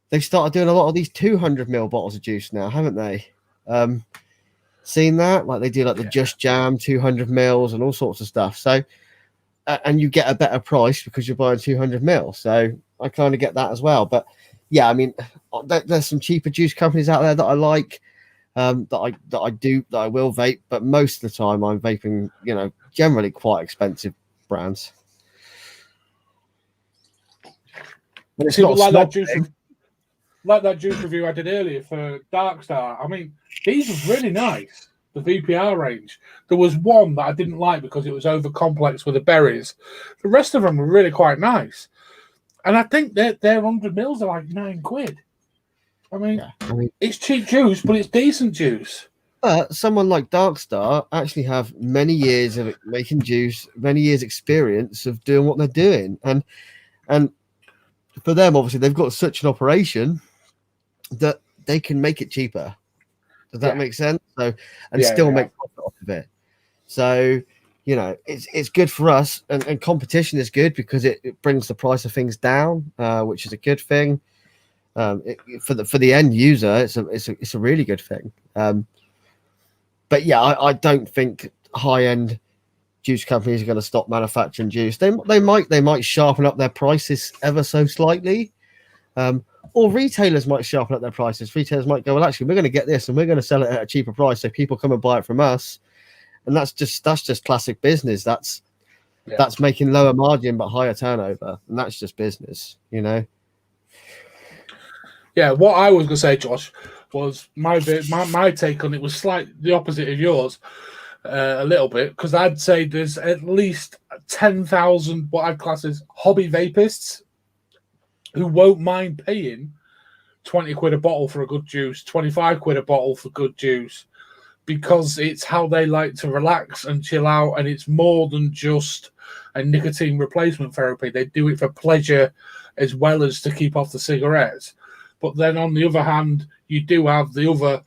they've started doing a lot of these 200ml bottles of juice now, haven't they? Seen that? Like they do like the Just Jam 200ml and all sorts of stuff. So and you get a better price because you're buying 200ml. So I kind of get that as well. But yeah, I mean, there's some cheaper juice companies out there that I like. That I will vape, but most of the time I'm vaping, you know, generally quite expensive brands. But it's not like that juice review I did earlier for Dark Star. I mean, these are really nice. the VPR range. There was one that I didn't like because it was over complex with the berries. The rest of them were really quite nice. And I think their 100 mils are like £9. I mean, it's cheap juice, but it's decent juice. But someone like Darkstar actually have many years of making juice, many years experience of doing what they're doing. And for them, obviously, they've got such an operation that they can make it cheaper. Does that make sense? So, and still make profit off of it. So, you know, it's good for us, and competition is good because it brings the price of things down, which is a good thing. For the end user, it's a really good thing. But yeah, I don't think high-end juice companies are going to stop manufacturing juice. They might sharpen up their prices ever so slightly, or retailers might sharpen up their prices. Retailers might go, well, actually, we're going to get this and we're going to sell it at a cheaper price, so people come and buy it from us. And that's just classic business. That's making lower margin but higher turnover, and that's just business, you know. Yeah, what I was going to say, Josh, was my take on it was slightly the opposite of yours, a little bit, because I'd say there's at least 10,000 what I'd class as hobby vapists who won't mind paying 20 quid a bottle for a good juice, 25 quid a bottle for good juice, because it's how they like to relax and chill out, and it's more than just a nicotine replacement therapy. They do it for pleasure as well as to keep off the cigarettes. But then on the other hand, you do have the other,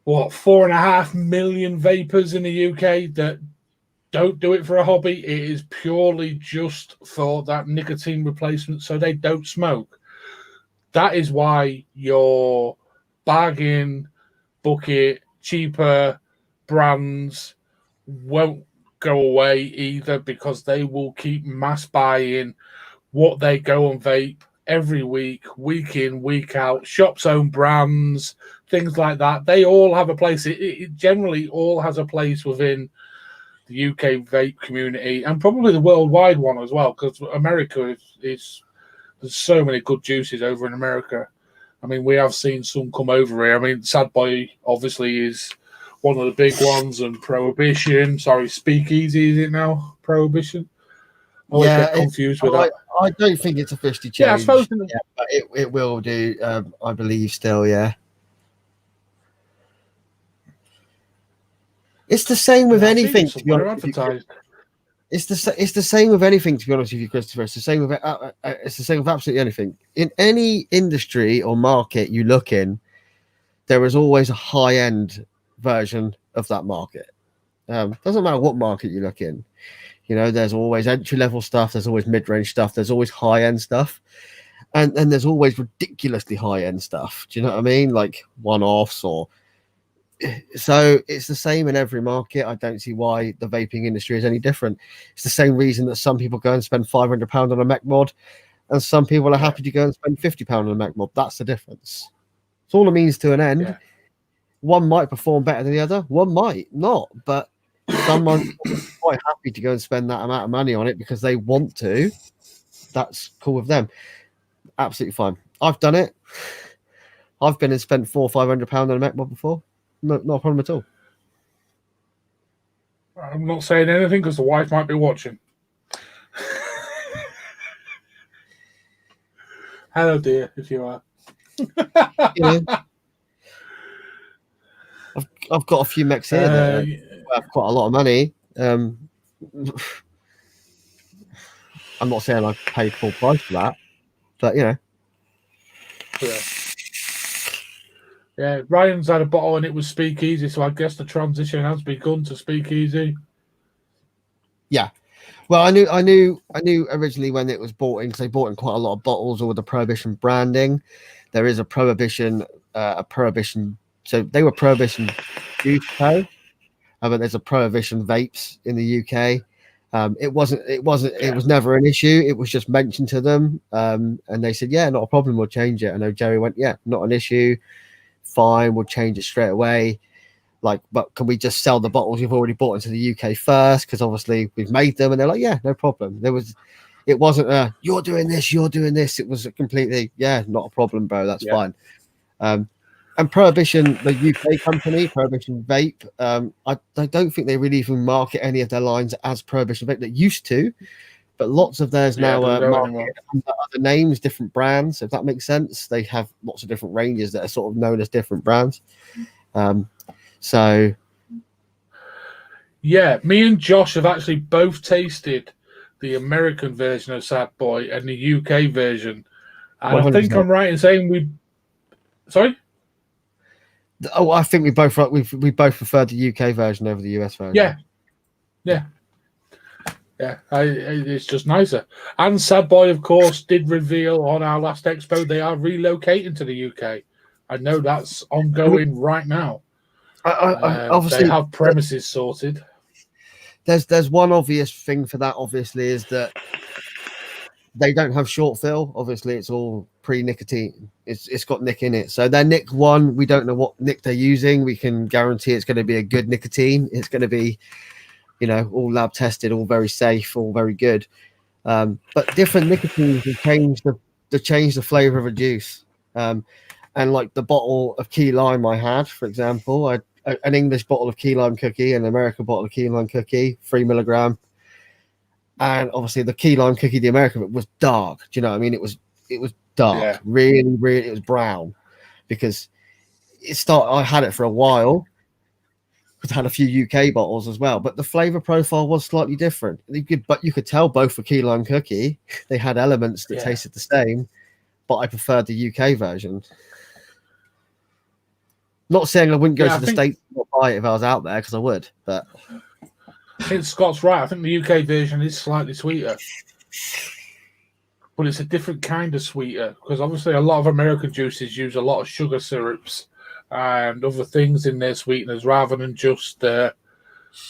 4.5 million vapors in the UK that don't do it for a hobby. It is purely just for that nicotine replacement, so they don't smoke. That is why your bargain, bucket, cheaper brands won't go away either, because they will keep mass buying what they go and vape every week in, week out. Shops own brands, things like that. They all have a place. It generally all has a place within the UK vape community, and probably the worldwide one as well, because America is there's so many good juices over in America. I mean, we have seen some come over here. I mean, Sad Boy obviously is one of the big ones, and Prohibition. Sorry, Speakeasy, is it now? Prohibition? I always get confused with that. I don't think it's officially changed. Yeah, I suppose. Yeah, but it will do, I believe, still, yeah. It's the same with anything, to be honest. It's the same with anything, to be honest with you, Christopher. It's the same with absolutely anything. In any industry or market you look in, there is always a high-end version of that market. Doesn't matter what market you look in. You know, there's always entry-level stuff. There's always mid-range stuff. There's always high-end stuff. And there's always ridiculously high-end stuff. Do you know what I mean? Like one-offs or... So it's the same in every market. I don't see why the vaping industry is any different. It's the same reason that some people go and spend £500 on a mech mod, and some people are happy to go and spend £50 on a mech mod. That's the difference. It's all a means to an end. Yeah. One might perform better than the other. One might not, but someone's quite happy to go and spend that amount of money on it because they want to. That's cool with them. Absolutely fine. I've done it. I've been and spent £400 or £500 on a mech mod before. No, not a problem at all. I'm not saying anything because the wife might be watching. Hello, dear, if you are. Yeah. I've got a few mechs here that have quite a lot of money. I'm not saying I paid full price for that, but you know. Yeah, Ryan's had a bottle and it was Speakeasy, so I guess the transition has begun to Speakeasy. Yeah, well, I knew originally when it was bought in, because they bought in quite a lot of bottles with the Prohibition branding. There is a Prohibition. So they were Prohibition Juice Co. But there's a Prohibition Vapes in the UK. It was never an issue. It was just mentioned to them, and they said, "Yeah, not a problem. We'll change it." I know Jerry went, "Yeah, not an issue. Fine, we'll change it straight away." Like, but can we just sell the bottles you've already bought into the UK first? Because obviously we've made them, and they're like, "Yeah, no problem." It wasn't a you're doing this. It was a completely not a problem, bro. That's fine. And Prohibition, the UK company, Prohibition Vape, I don't think they really even market any of their lines as Prohibition Vape. They used to, but lots of theirs now are marketed under other names, different brands, if that makes sense. They have lots of different ranges that are sort of known as different brands. So yeah, me and Josh have actually both tasted the American version of Sad Boy and the UK version. And 100%. I think I'm right in saying we. Sorry. Oh, I think we both preferred the UK version over the US version. Yeah. It's just nicer. And Sad Boy, of course, did reveal on our last expo they are relocating to the UK. I know that's ongoing right now. Obviously, they have premises sorted. There's one obvious thing for that. Obviously, is that they don't have short fill. Obviously, it's all pre-nicotine. It's got nic in it. So their nic 1, we don't know what nic they're using. We can guarantee it's going to be a good nicotine. It's going to be, all lab tested, all very safe, all very good. But different nicotines will change the flavor of a juice. And like the bottle of key lime I had, for example, an English bottle of key lime cookie, an American bottle of key lime cookie, 3 milligram. And obviously the key lime cookie, the American, was dark. Do you know what I mean? It was dark, really, really. It was brown because I had it for a while. I had a few UK bottles as well, but the flavor profile was slightly different. But you could tell both for key lime cookie, they had elements that tasted the same, but I preferred the UK version. Not saying I wouldn't go to the States and buy it if I was out there, because I would, but I think Scott's right. I think the UK version is slightly sweeter, but it's a different kind of sweeter because obviously a lot of American juices use a lot of sugar syrups and other things in their sweeteners rather than just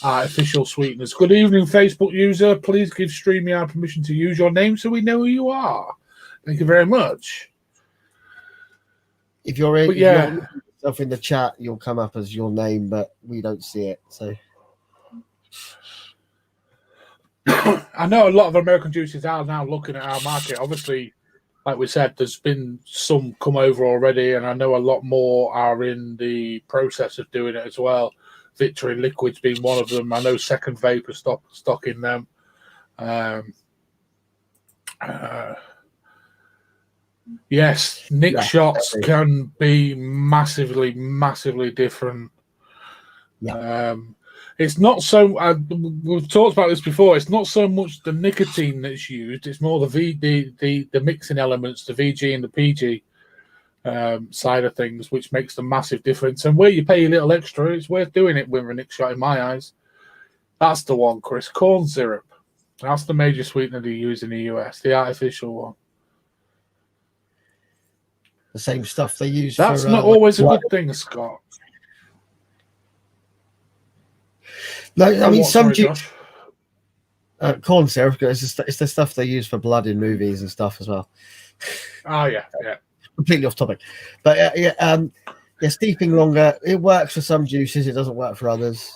artificial sweeteners. Good evening, Facebook user. Please give StreamYard permission to use your name so we know who you are. Thank you very much. If you're in the chat, you'll come up as your name, but we don't see it. So I know a lot of American juices are now looking at our market. Obviously, like we said, there's been some come over already, and I know a lot more are in the process of doing it as well. Victory Liquids being one of them. I know Second Vapor stocking them. Yes, Nick shots can be massively, massively different. Yeah. It's not so. We've talked about this before. It's not so much the nicotine that's used. It's more the mixing elements, the VG and the PG side of things, which makes the massive difference. And where you pay a little extra, it's worth doing it with a Nick shot in my eyes. That's the one, Chris. Corn syrup. That's the major sweetener they use in the US. The artificial one. The same stuff they use. That's not always a good thing, Scott. No, I mean some corn syrup. It's the stuff they use for blood in movies and stuff as well. Oh yeah. Completely off topic, but steeping longer. It works for some juices. It doesn't work for others.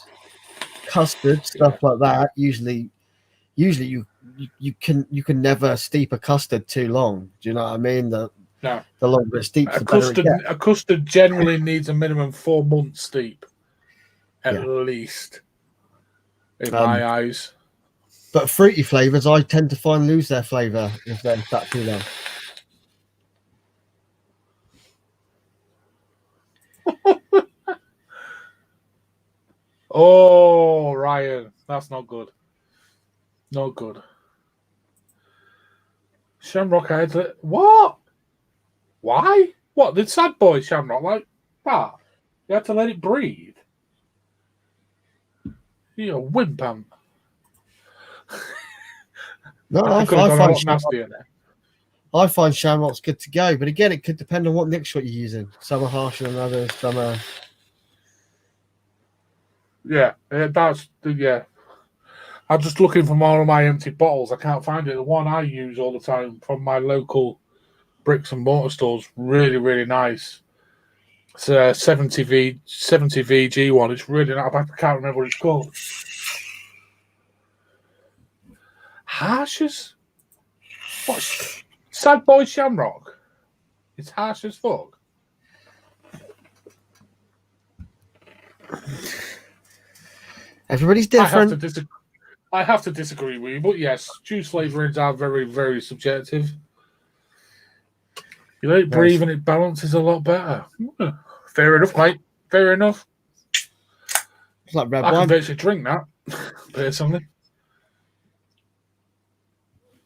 Custard stuff like that. Usually you can never steep a custard too long. Do you know what I mean? The longer it steeps, the better it gets. A custard generally needs a minimum 4 months steep, at least. In my eyes. But fruity flavors, I tend to find lose their flavor if they're sat too long. Oh, Ryan, that's not good. Not good. Shamrock had what? Why? What did Sad Boy Shamrock like that? You had to let it breathe. You're a wimpant. No, I find Shamrock's good to go, but again, it could depend on what Nick shot you're using. Some are harsher than others. Some are. Yeah, that's I'm just looking for more of my empty bottles. I can't find it. The one I use all the time from my local bricks and mortar stores, really, really nice. It's a 70 VG one. It's really nice. I can't remember what it's called. Harsh? What? Sad Boy Shamrock? It's harsh as fuck. Everybody's I have different. to disagree with you, but yes, juice flavorings are very, very subjective. You let it breathe and it balances a lot better. Fair enough, mate. Fair enough. It's like red I wine. can virtually drink that, personally.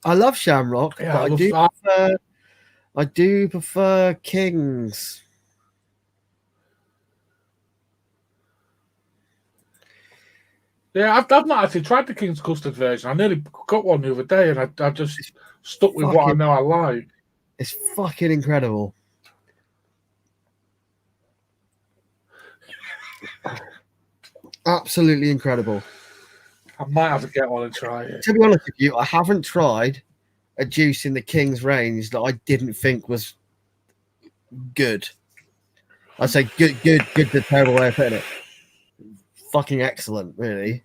I love Shamrock, Yeah, but I do prefer Kings. Yeah, I've not actually tried the King's Custard version. I nearly got one the other day, and I just stuck with what I know I like. It's fucking incredible. Absolutely incredible. I might have to get one and try it. To be honest with you, I haven't tried a juice in the King's range that I didn't think was good. I say good, the terrible way of putting it. Fucking excellent, really.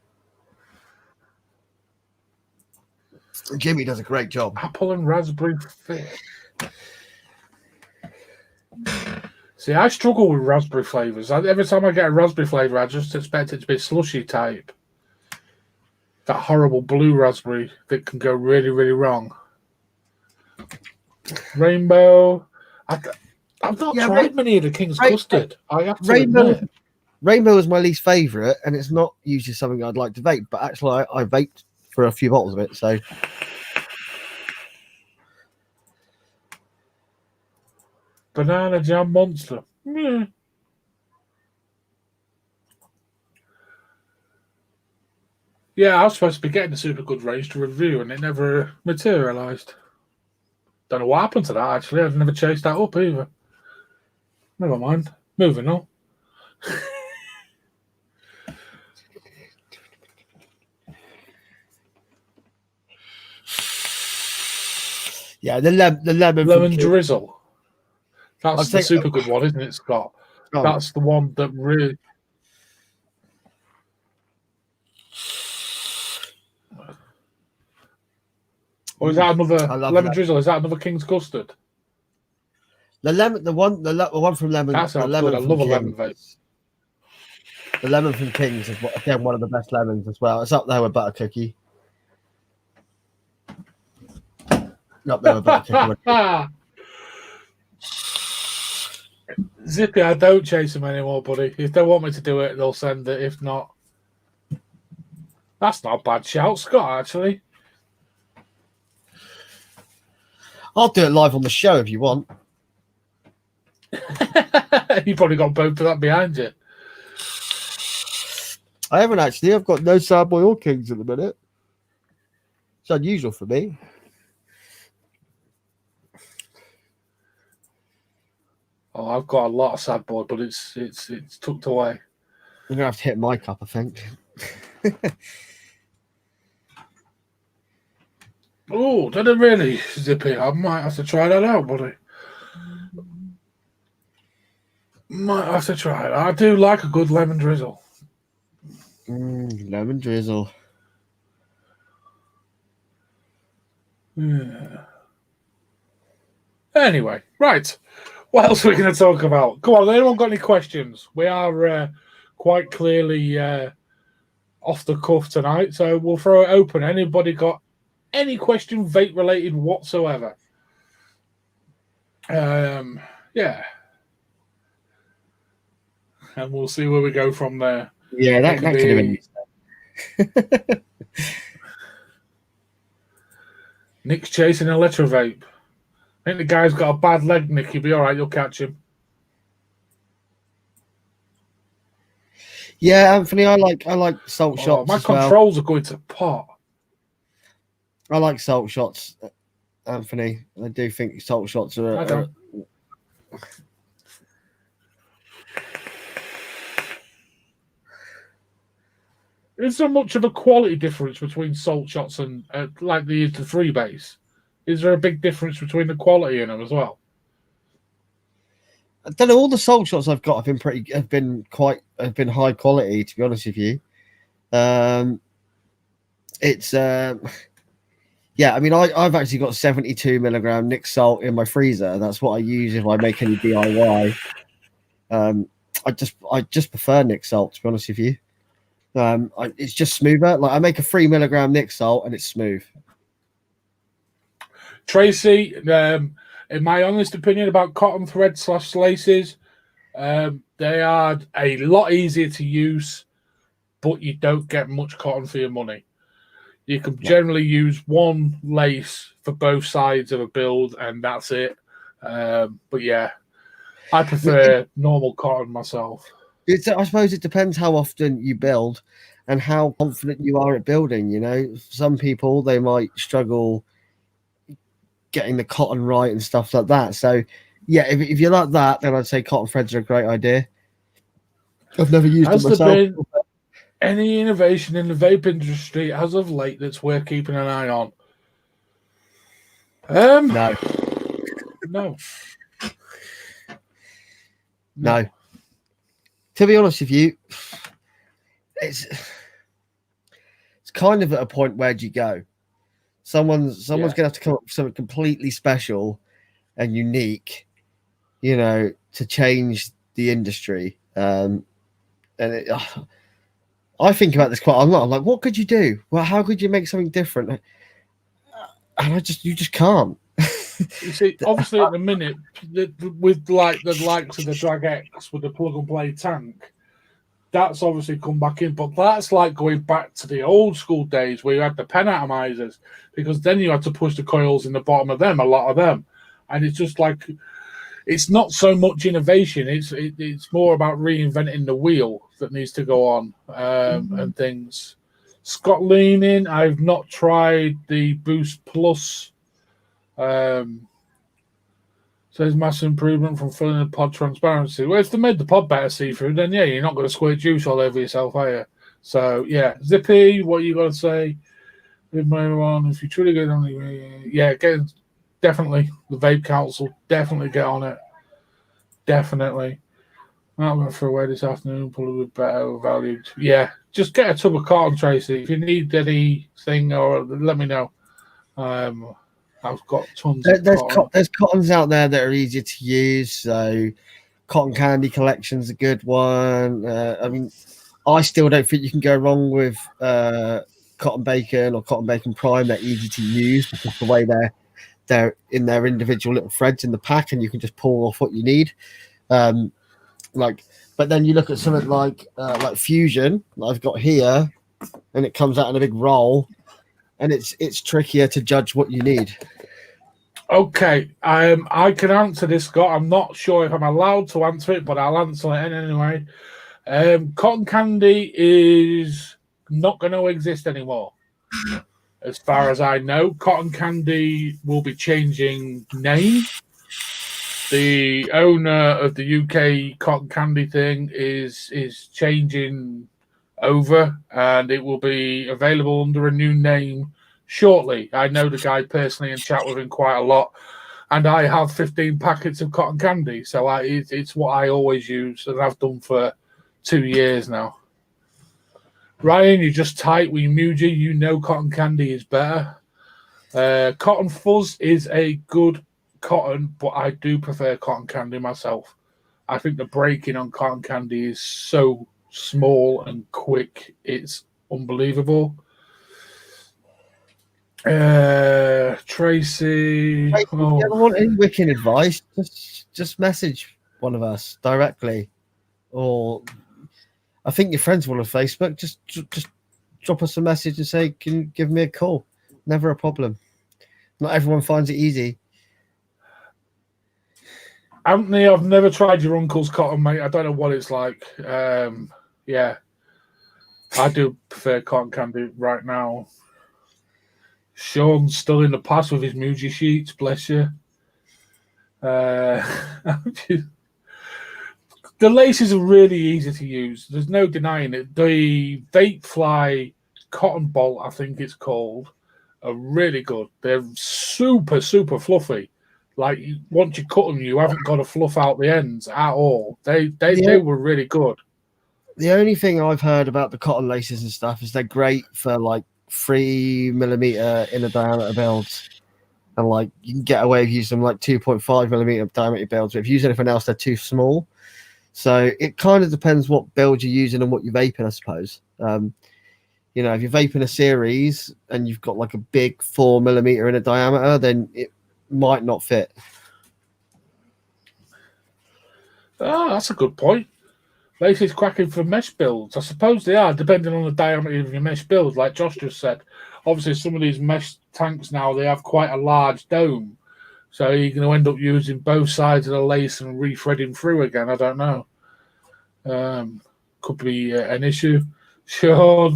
Jimmy does a great job. Apple and raspberry fish. See, I struggle with raspberry flavors. Every time I get a raspberry flavor, I just expect it to be slushy type. That horrible blue raspberry that can go really, really wrong. Rainbow. I've not tried many of the King's Custard. I have to admit. Rainbow is my least favourite, and it's not usually something I'd like to vape, but actually I vaped for a few bottles of it, so... Banana Jam Monster. Yeah. Yeah, I was supposed to be getting the Super Good range to review, and it never materialised. Don't know what happened to that, actually. I've never chased that up either. Never mind. Moving on. Yeah, the lemon drizzle. That's the super good one, isn't it, Scott? Oh. That's the one that really... Or is that another lemon drizzle? Is that another King's Custard? The one from Lemon. That's good. I love a lemon vape. The lemon from Kings is again one of the best lemons as well. It's up there with Butter Cookie. Up there with Butter Cookie. Zippy, I don't chase them anymore, buddy. If they want me to do it, they'll send it. If not, that's not a bad shout, Scott, actually. I'll do it live on the show if you want. You probably got both of that behind you. I haven't actually. I've got no Sad Boy or Kings at the minute. It's unusual for me. Oh, I've got a lot of Sad Boy, but it's tucked away. I'm gonna have to hit my cup, I think. Oh, did it really, Zippy? I might have to try that out, buddy. Might have to try it. I do like a good lemon drizzle. Lemon drizzle. Yeah. Anyway, right. What else are we going to talk about? Come on, anyone got any questions? We are quite clearly off the cuff tonight, so we'll throw it open. Anybody got any question vape related whatsoever? Yeah. And we'll see where we go from there. Yeah, that could have been. Nick's chasing electro vape. I think the guy's got a bad leg, Nick. You'll be all right. You'll catch him. Yeah, Anthony, I like salt shots. My controls are going to pot. I like salt shots, Anthony. I do think salt shots are. Is there much of a quality difference between salt shots and like the freebase? Is there a big difference between the quality in them as well? I don't know. All the salt shots I've got have been high quality. To be honest with you, it's yeah. I mean, I've actually got 72 milligram Nick salt in my freezer. That's what I use if I make any DIY. I just prefer Nick salt, to be honest with you. It's just smoother. Like I make a 3 milligram nic salt and it's smooth. Tracy, in my honest opinion about cotton thread / laces, they are a lot easier to use, but you don't get much cotton for your money. You can generally use one lace for both sides of a build, and that's it. But yeah, I prefer normal cotton myself. I suppose it depends how often you build and how confident you are at building. You know, some people, they might struggle getting the cotton right and stuff like that. So yeah, if you're like that, then I'd say cotton threads are a great idea. I've never used them myself. There been any innovation in the vape industry as of late that's worth keeping an eye on? No. To be honest with you, it's kind of at a point, where do you go? Someone's going to have to come up with something completely special and unique, you know, to change the industry. I think about this quite a lot. I'm like, what could you do? Well, how could you make something different? And you just can't. You see, obviously at the minute, with like the likes of the Drag X with the plug and play tank, that's obviously come back in. But that's like going back to the old school days where you had the pen atomizers, because then you had to push the coils in the bottom of them, a lot of them. And it's just like, it's not so much innovation. It's more about reinventing the wheel that needs to go on and things. Scott Leaning, I've not tried the Boost Plus. Says massive improvement from filling the pod transparency. Well, if they made the pod better see-through, then yeah, you're not going to squirt juice all over yourself, are you? So yeah, Zippy, what you got to say? If you truly get on, definitely the Vape Council, definitely get on it, definitely. I went for away this afternoon, probably better overvalued. Yeah, just get a tub of cotton, Tracy. If you need anything, or let me know. I've got tons of cotton. There's cottons out there that are easier to use. So cotton candy collection's a good one. I mean, I still don't think you can go wrong with cotton bacon or cotton bacon prime. They're easy to use because the way they're in their individual little threads in the pack, and you can just pull off what you need. But then you look at something like Fusion that I've got here, and it comes out in a big roll, and it's trickier to judge what you need. Okay, I can answer this, Scott. I'm not sure if I'm allowed to answer it, but I'll answer it anyway. Cotton candy is not going to exist anymore. As far as I know, cotton candy will be changing name. The owner of the UK cotton candy thing is changing over, and it will be available under a new name shortly. I know the guy personally and chat with him quite a lot, and I have 15 packets of cotton candy, so it's what I always use, and I've done for 2 years now. Ryan, you're just tight with your Muji. You know cotton candy is better. Cotton Fuzz is a good cotton, but I do prefer cotton candy myself. I think the breaking on cotton candy is so small and quick, it's unbelievable. Tracy, if you ever want any wicking advice, just message one of us directly, or I think your friends will on Facebook. Just drop us a message and say, can you give me a call? Never a problem. Not everyone finds it easy. Anthony, I've never tried your uncle's cotton, mate. I don't know what it's like. Yeah, I do prefer cotton candy right now. Sean's still in the past with his Muji sheets, bless you. The laces are really easy to use. There's no denying it. The Vapefly Cotton Bolt, I think it's called, are really good. They're super, super fluffy. Like, once you cut them, you haven't got to fluff out the ends at all. They were really good. The only thing I've heard about the cotton laces and stuff is they're great for like 3 millimeter inner diameter builds, and like you can get away with using them like 2.5 millimeter diameter builds. But if you use anything else, they're too small. So it kind of depends what build you're using and what you're vaping, I suppose. You know, if you're vaping a series and you've got like a big 4 millimeter in a diameter, then it might not fit. Oh, that's a good point. Laces cracking for mesh builds. I suppose they are, depending on the diameter of your mesh build, like Josh just said. Obviously, some of these mesh tanks now, they have quite a large dome. So you're going to end up using both sides of the lace and re-threading through again. I don't know. Could be an issue. Sure.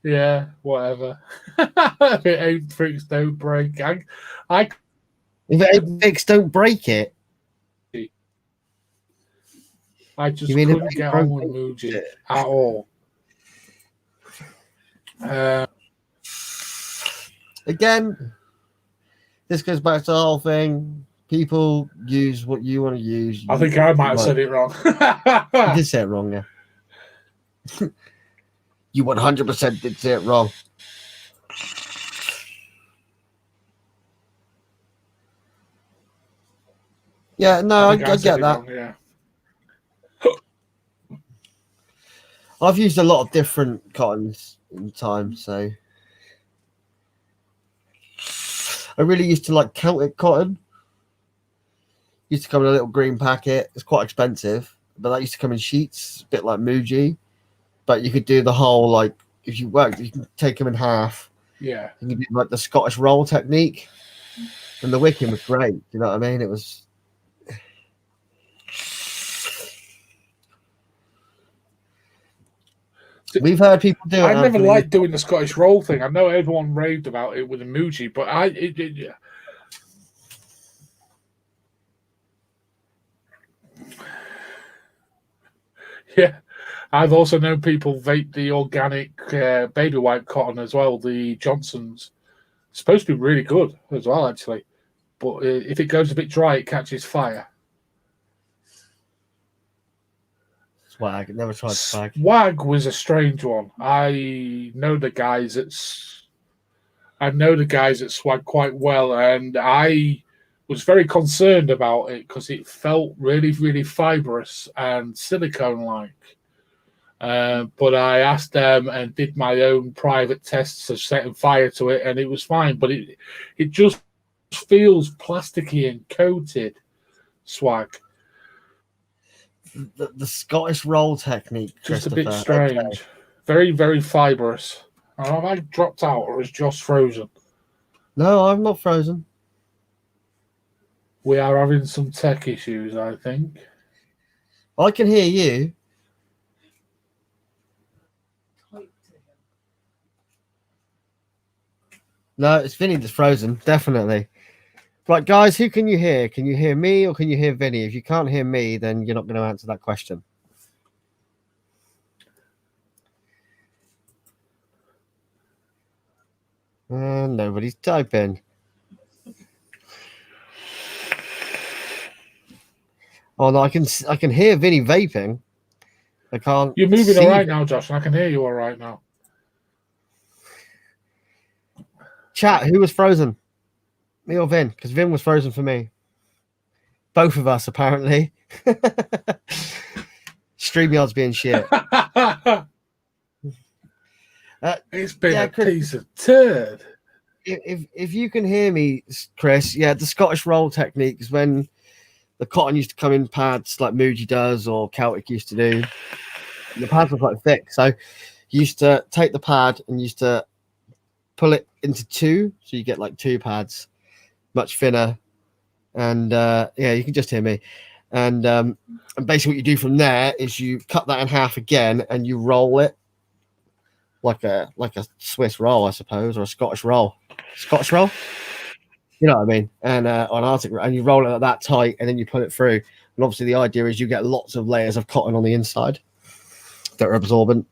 Yeah, whatever. If it ain't fixed, don't break. If it ain't fixed, don't break it. I just couldn't get on with Muji at all. Again, this goes back to the whole thing. People use what you want to use. I think I might have said it wrong. You did say it wrong, yeah. You 100% did say it wrong. Yeah, no, I get that. Wrong, yeah. I've used a lot of different cottons in time, so I really used to like Celtic cotton. Used to come in a little green packet. It's quite expensive, but that used to come in sheets, a bit like Muji. But you could do the whole, like, if you worked, you can take them in half. Yeah. You can do like the Scottish roll technique, and the wicking was great. You know what I mean? It was. We've heard people do it. I never liked doing the Scottish roll thing. I know everyone raved about it with the Muji, but yeah. I've also known people vape the organic baby wipe cotton as well, the Johnson's. It's supposed to be really good as well, actually. But if it goes a bit dry, it catches fire. Swag. Never tried swag. Swag was a strange one. I know the guys at Swag quite well, and I was very concerned about it because it felt really, really fibrous and silicone-like. But I asked them and did my own private tests of setting fire to it, and it was fine. But it just feels plasticky and coated. Swag. The Scottish roll technique, just a bit strange. Okay. Very, very fibrous. Have I dropped out, or is Josh frozen? No, I'm not frozen. We are having some tech issues, I think. I can hear you. No, it's Vinny that's frozen, definitely. Right, guys, who can you hear? Can you hear me or can you hear Vinny? If you can't hear me, then you're not going to answer that question. And nobody's typing. Oh no, I can hear Vinny vaping. I can't. You're moving all right now, Josh, and I can hear you all right now. Chat, who was frozen? Me or Vin? Because Vin was frozen for me. Both of us, apparently. StreamYard's being shit. It's been a piece of turd. If you can hear me, Chris, yeah, the Scottish roll technique is when the cotton used to come in pads like Muji does or Celtic used to do. And the pads were quite thick. So you used to take the pad and used to pull it into two. So you get like two pads, much thinner. And yeah, you can just hear me. And basically what you do from there is you cut that in half again and you roll it like a Swiss roll, I suppose, or a Scottish roll. Scottish roll? You know what I mean? And on Arctic, and you roll it like that tight and then you put it through. And obviously the idea is you get lots of layers of cotton on the inside that are absorbent.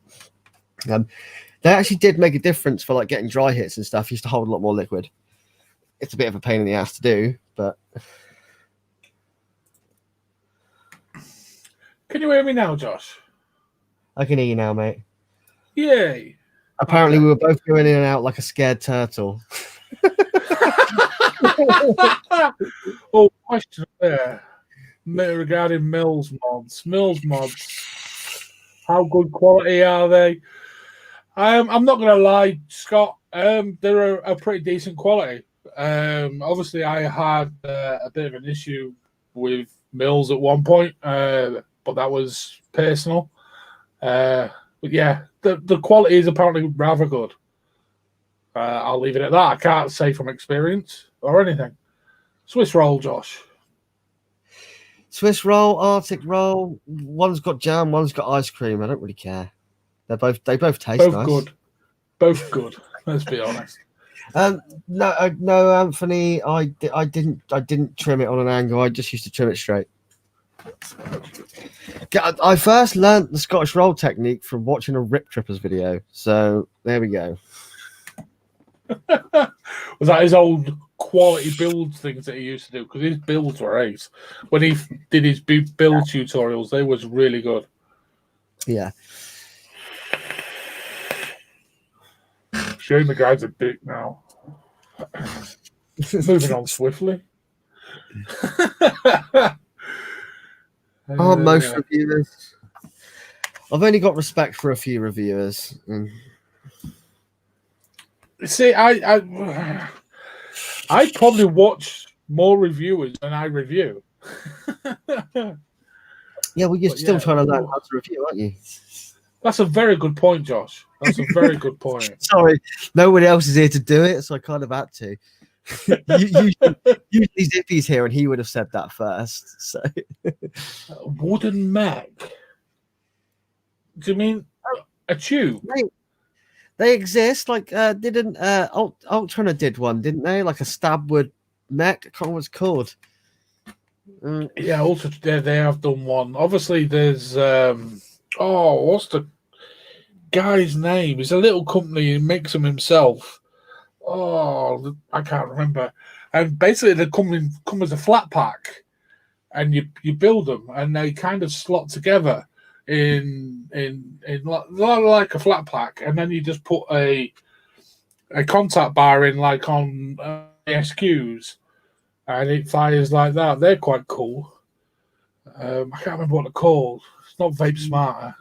They actually did make a difference for like getting dry hits and stuff. Used to hold a lot more liquid. It's a bit of a pain in the ass to do, but. Can you hear me now, Josh? I can hear you now, mate. Yay. Apparently, we were both going in and out like a scared turtle. Oh, question there. regarding Mills mods. How good quality are they? I'm not going to lie, Scott. They're a pretty decent quality. Obviously, I had a bit of an issue with Mills at one point, but that was personal. But yeah, the quality is apparently rather good. I'll leave it at that. I can't say from experience or anything. Swiss roll, Josh. Swiss roll, Arctic roll. One's got jam, one's got ice cream. I don't really care. They both taste both nice. Good. Both good. Let's be honest. No, Anthony. I didn't trim it on an angle. I just used to trim it straight. I first learned the Scottish roll technique from watching a Rip Trippers video. So there we go. Was that his old quality build things that he used to do? Because his builds were ace. When he did his build tutorials, they was really good. Yeah. Shame the guy's a dick now. Moving on swiftly. Most reviewers. I've only got respect for a few reviewers. See, I probably watch more reviewers than I review. Yeah, well, you're still trying to learn how to review, aren't you? That's a very good point, Josh. That's a very good point. Sorry, nobody else is here to do it, so I kind of had to. Usually Zippy's here, and he would have said that first. So, wooden mech. Do you mean a tube? They exist. Like, didn't Ultrana did one, didn't they? Like a stabwood mech. I can't remember what it's called. Yeah, Ultra. They have done one. Obviously, there's what's the guy's name? It's a little company. He makes them himself. Oh, I can't remember. And basically, they come as a flat pack, and you build them, and they kind of slot together in like a flat pack, and then you just put a contact bar in, like on SQs, and it fires like that. They're quite cool. I can't remember what they're called. It's not Vape Smarter.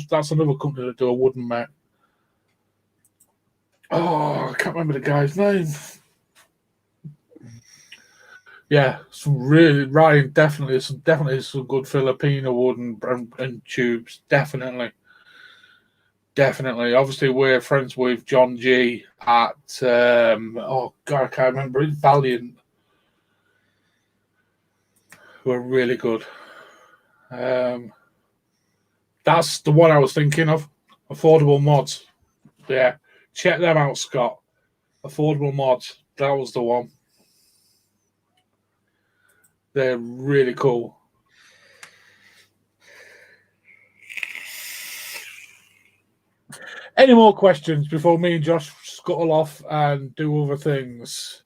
That's another company that do a wooden mech. Oh, I can't remember the guy's name. Yeah, Ryan, definitely some good Filipino wood and tubes. Definitely. Obviously, we're friends with John G at I can't remember. It's Valiant, who are really good. That's the one I was thinking of. Affordable Mods. Yeah, check them out, Scott. Affordable Mods. That was the one. They're really cool. Any more questions before me and Josh scuttle off and do other things?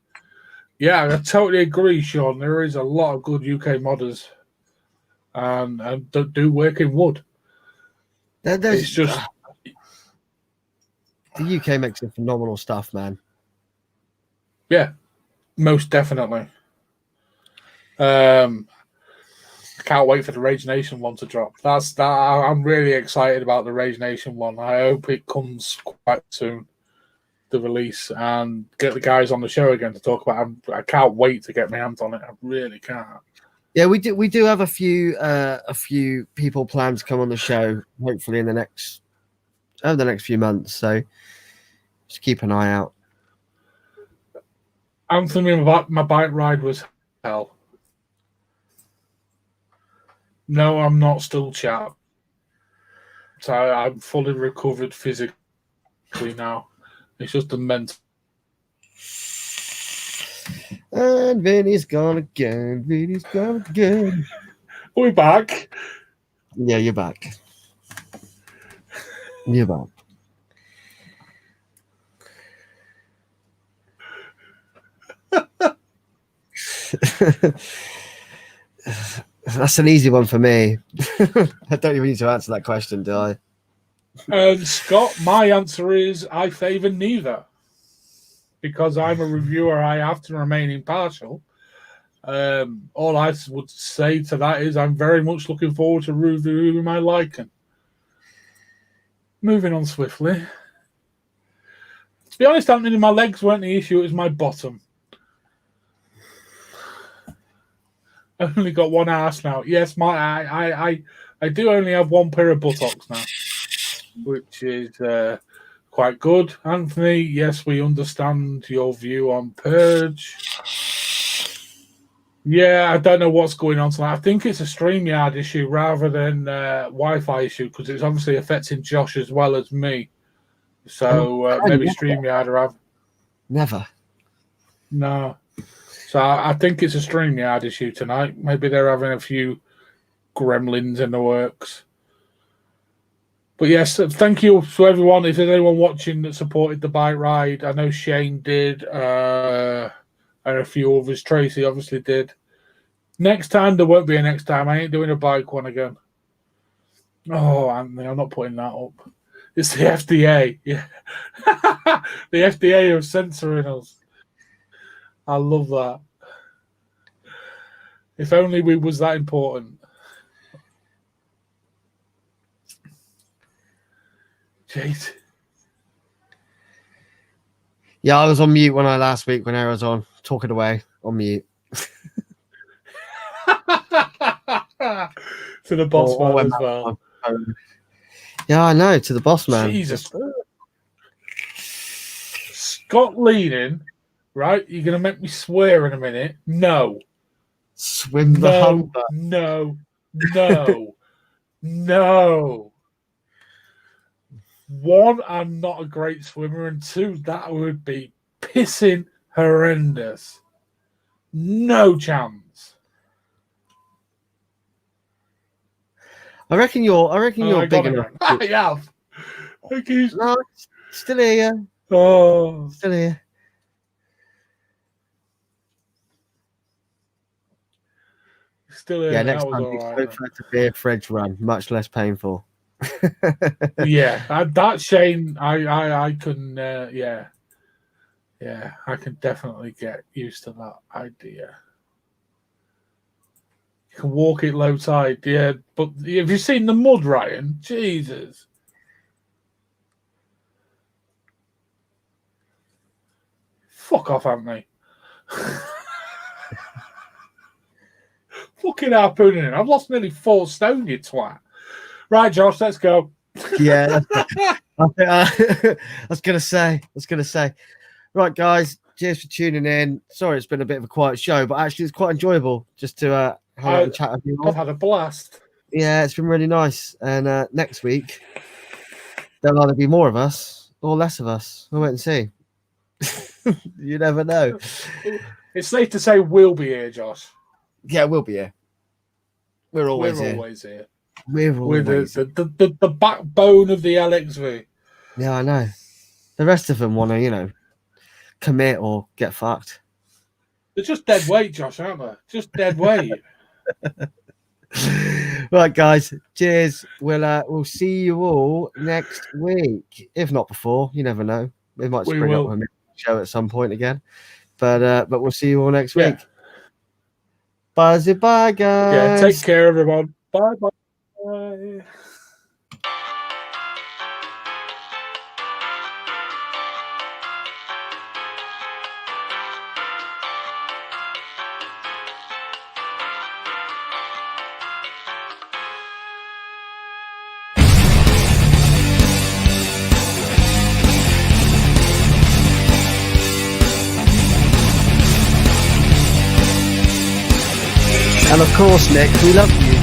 Yeah, I totally agree, Sean. There is a lot of good UK modders and do work in wood. It's just the UK makes some phenomenal stuff, man. Yeah, most definitely. I can't wait for the Rage Nation one to drop. I'm really excited about the Rage Nation one. I hope it comes quite soon, the release, and get the guys on the show again to talk about it. I can't wait to get my hands on it. I really can't. Yeah, we do have a few people planned to come on the show, hopefully in the next few months. So just keep an eye out. Anthony, my bike ride was hell. No, I'm not still chap. So I'm fully recovered physically now. It's just a mental. And Vinny's gone again. Are we back? Yeah, you're back. You're back. That's an easy one for me. I don't even need to answer that question, do I? Scott, my answer is I favour neither. Because I'm a reviewer, I have to remain impartial. All I would say to that is I'm very much looking forward to reviewing my Lycan. Moving on swiftly. To be honest, Anthony, my legs weren't the issue, it was my bottom. I only got one arse now. Yes, I do only have one pair of buttocks now, which is quite good. Anthony, yes, we understand your view on Purge. Yeah, I don't know what's going on tonight. I think it's a StreamYard issue rather than Wi-Fi issue because it's obviously affecting Josh as well as me. So maybe StreamYard or have... Never. No. So I think it's a StreamYard issue tonight. Maybe they're having a few gremlins in the works. But yes, thank you to everyone. If there's anyone watching that supported the bike ride, I know Shane did, and a few others. Tracy obviously did. Next time, there won't be a next time. I ain't doing a bike one again. Oh, Anthony, I'm not putting that up. It's the FDA. Yeah. The FDA are censoring us. I love that. If only we was that important. Jeez. Yeah, I was on mute when last week when I was on talking away on mute. To the boss man as well. Yeah, I know, to the boss man. Jesus. Scott leading, right? You're going to make me swear in a minute. No. Swim the humber. No. No. One, I'm not a great swimmer, and two, that would be pissing horrendous. No chance. I reckon you're big enough. I have. Okay. No, still here. Oh, still here. Still here. Yeah, next time you go for to be a fridge run, much less painful. Yeah, that Shane, I can, yeah, I can definitely get used to that idea. You can walk it low tide, yeah, but have you seen the mud, Ryan? Jesus. Fuck off, Anthony. Fucking harpooning. I've lost nearly 4 stone, you twat. Right, Josh, let's go. Yeah, I was gonna say. Right, guys, cheers for tuning in. Sorry, it's been a bit of a quiet show, but actually, it's quite enjoyable just to hang out and chat with you all. I've had a blast. Yeah, it's been really nice. And next week, there'll either be more of us or less of us. We'll wait and see. You never know. It's safe to say we'll be here, Josh. Yeah, we'll be here. We're always here. We're always the backbone of the LXV. Yeah, I know. The rest of them want to, commit or get fucked. They're just dead weight, Josh, aren't they? Just dead weight. Right, guys. Cheers. We'll see you all next week. If not before, you never know. We might spring up a show at some point again. But we'll see you all next week. Bye, guys. Yeah, take care, everyone. Bye. And of course, Nick, we love you.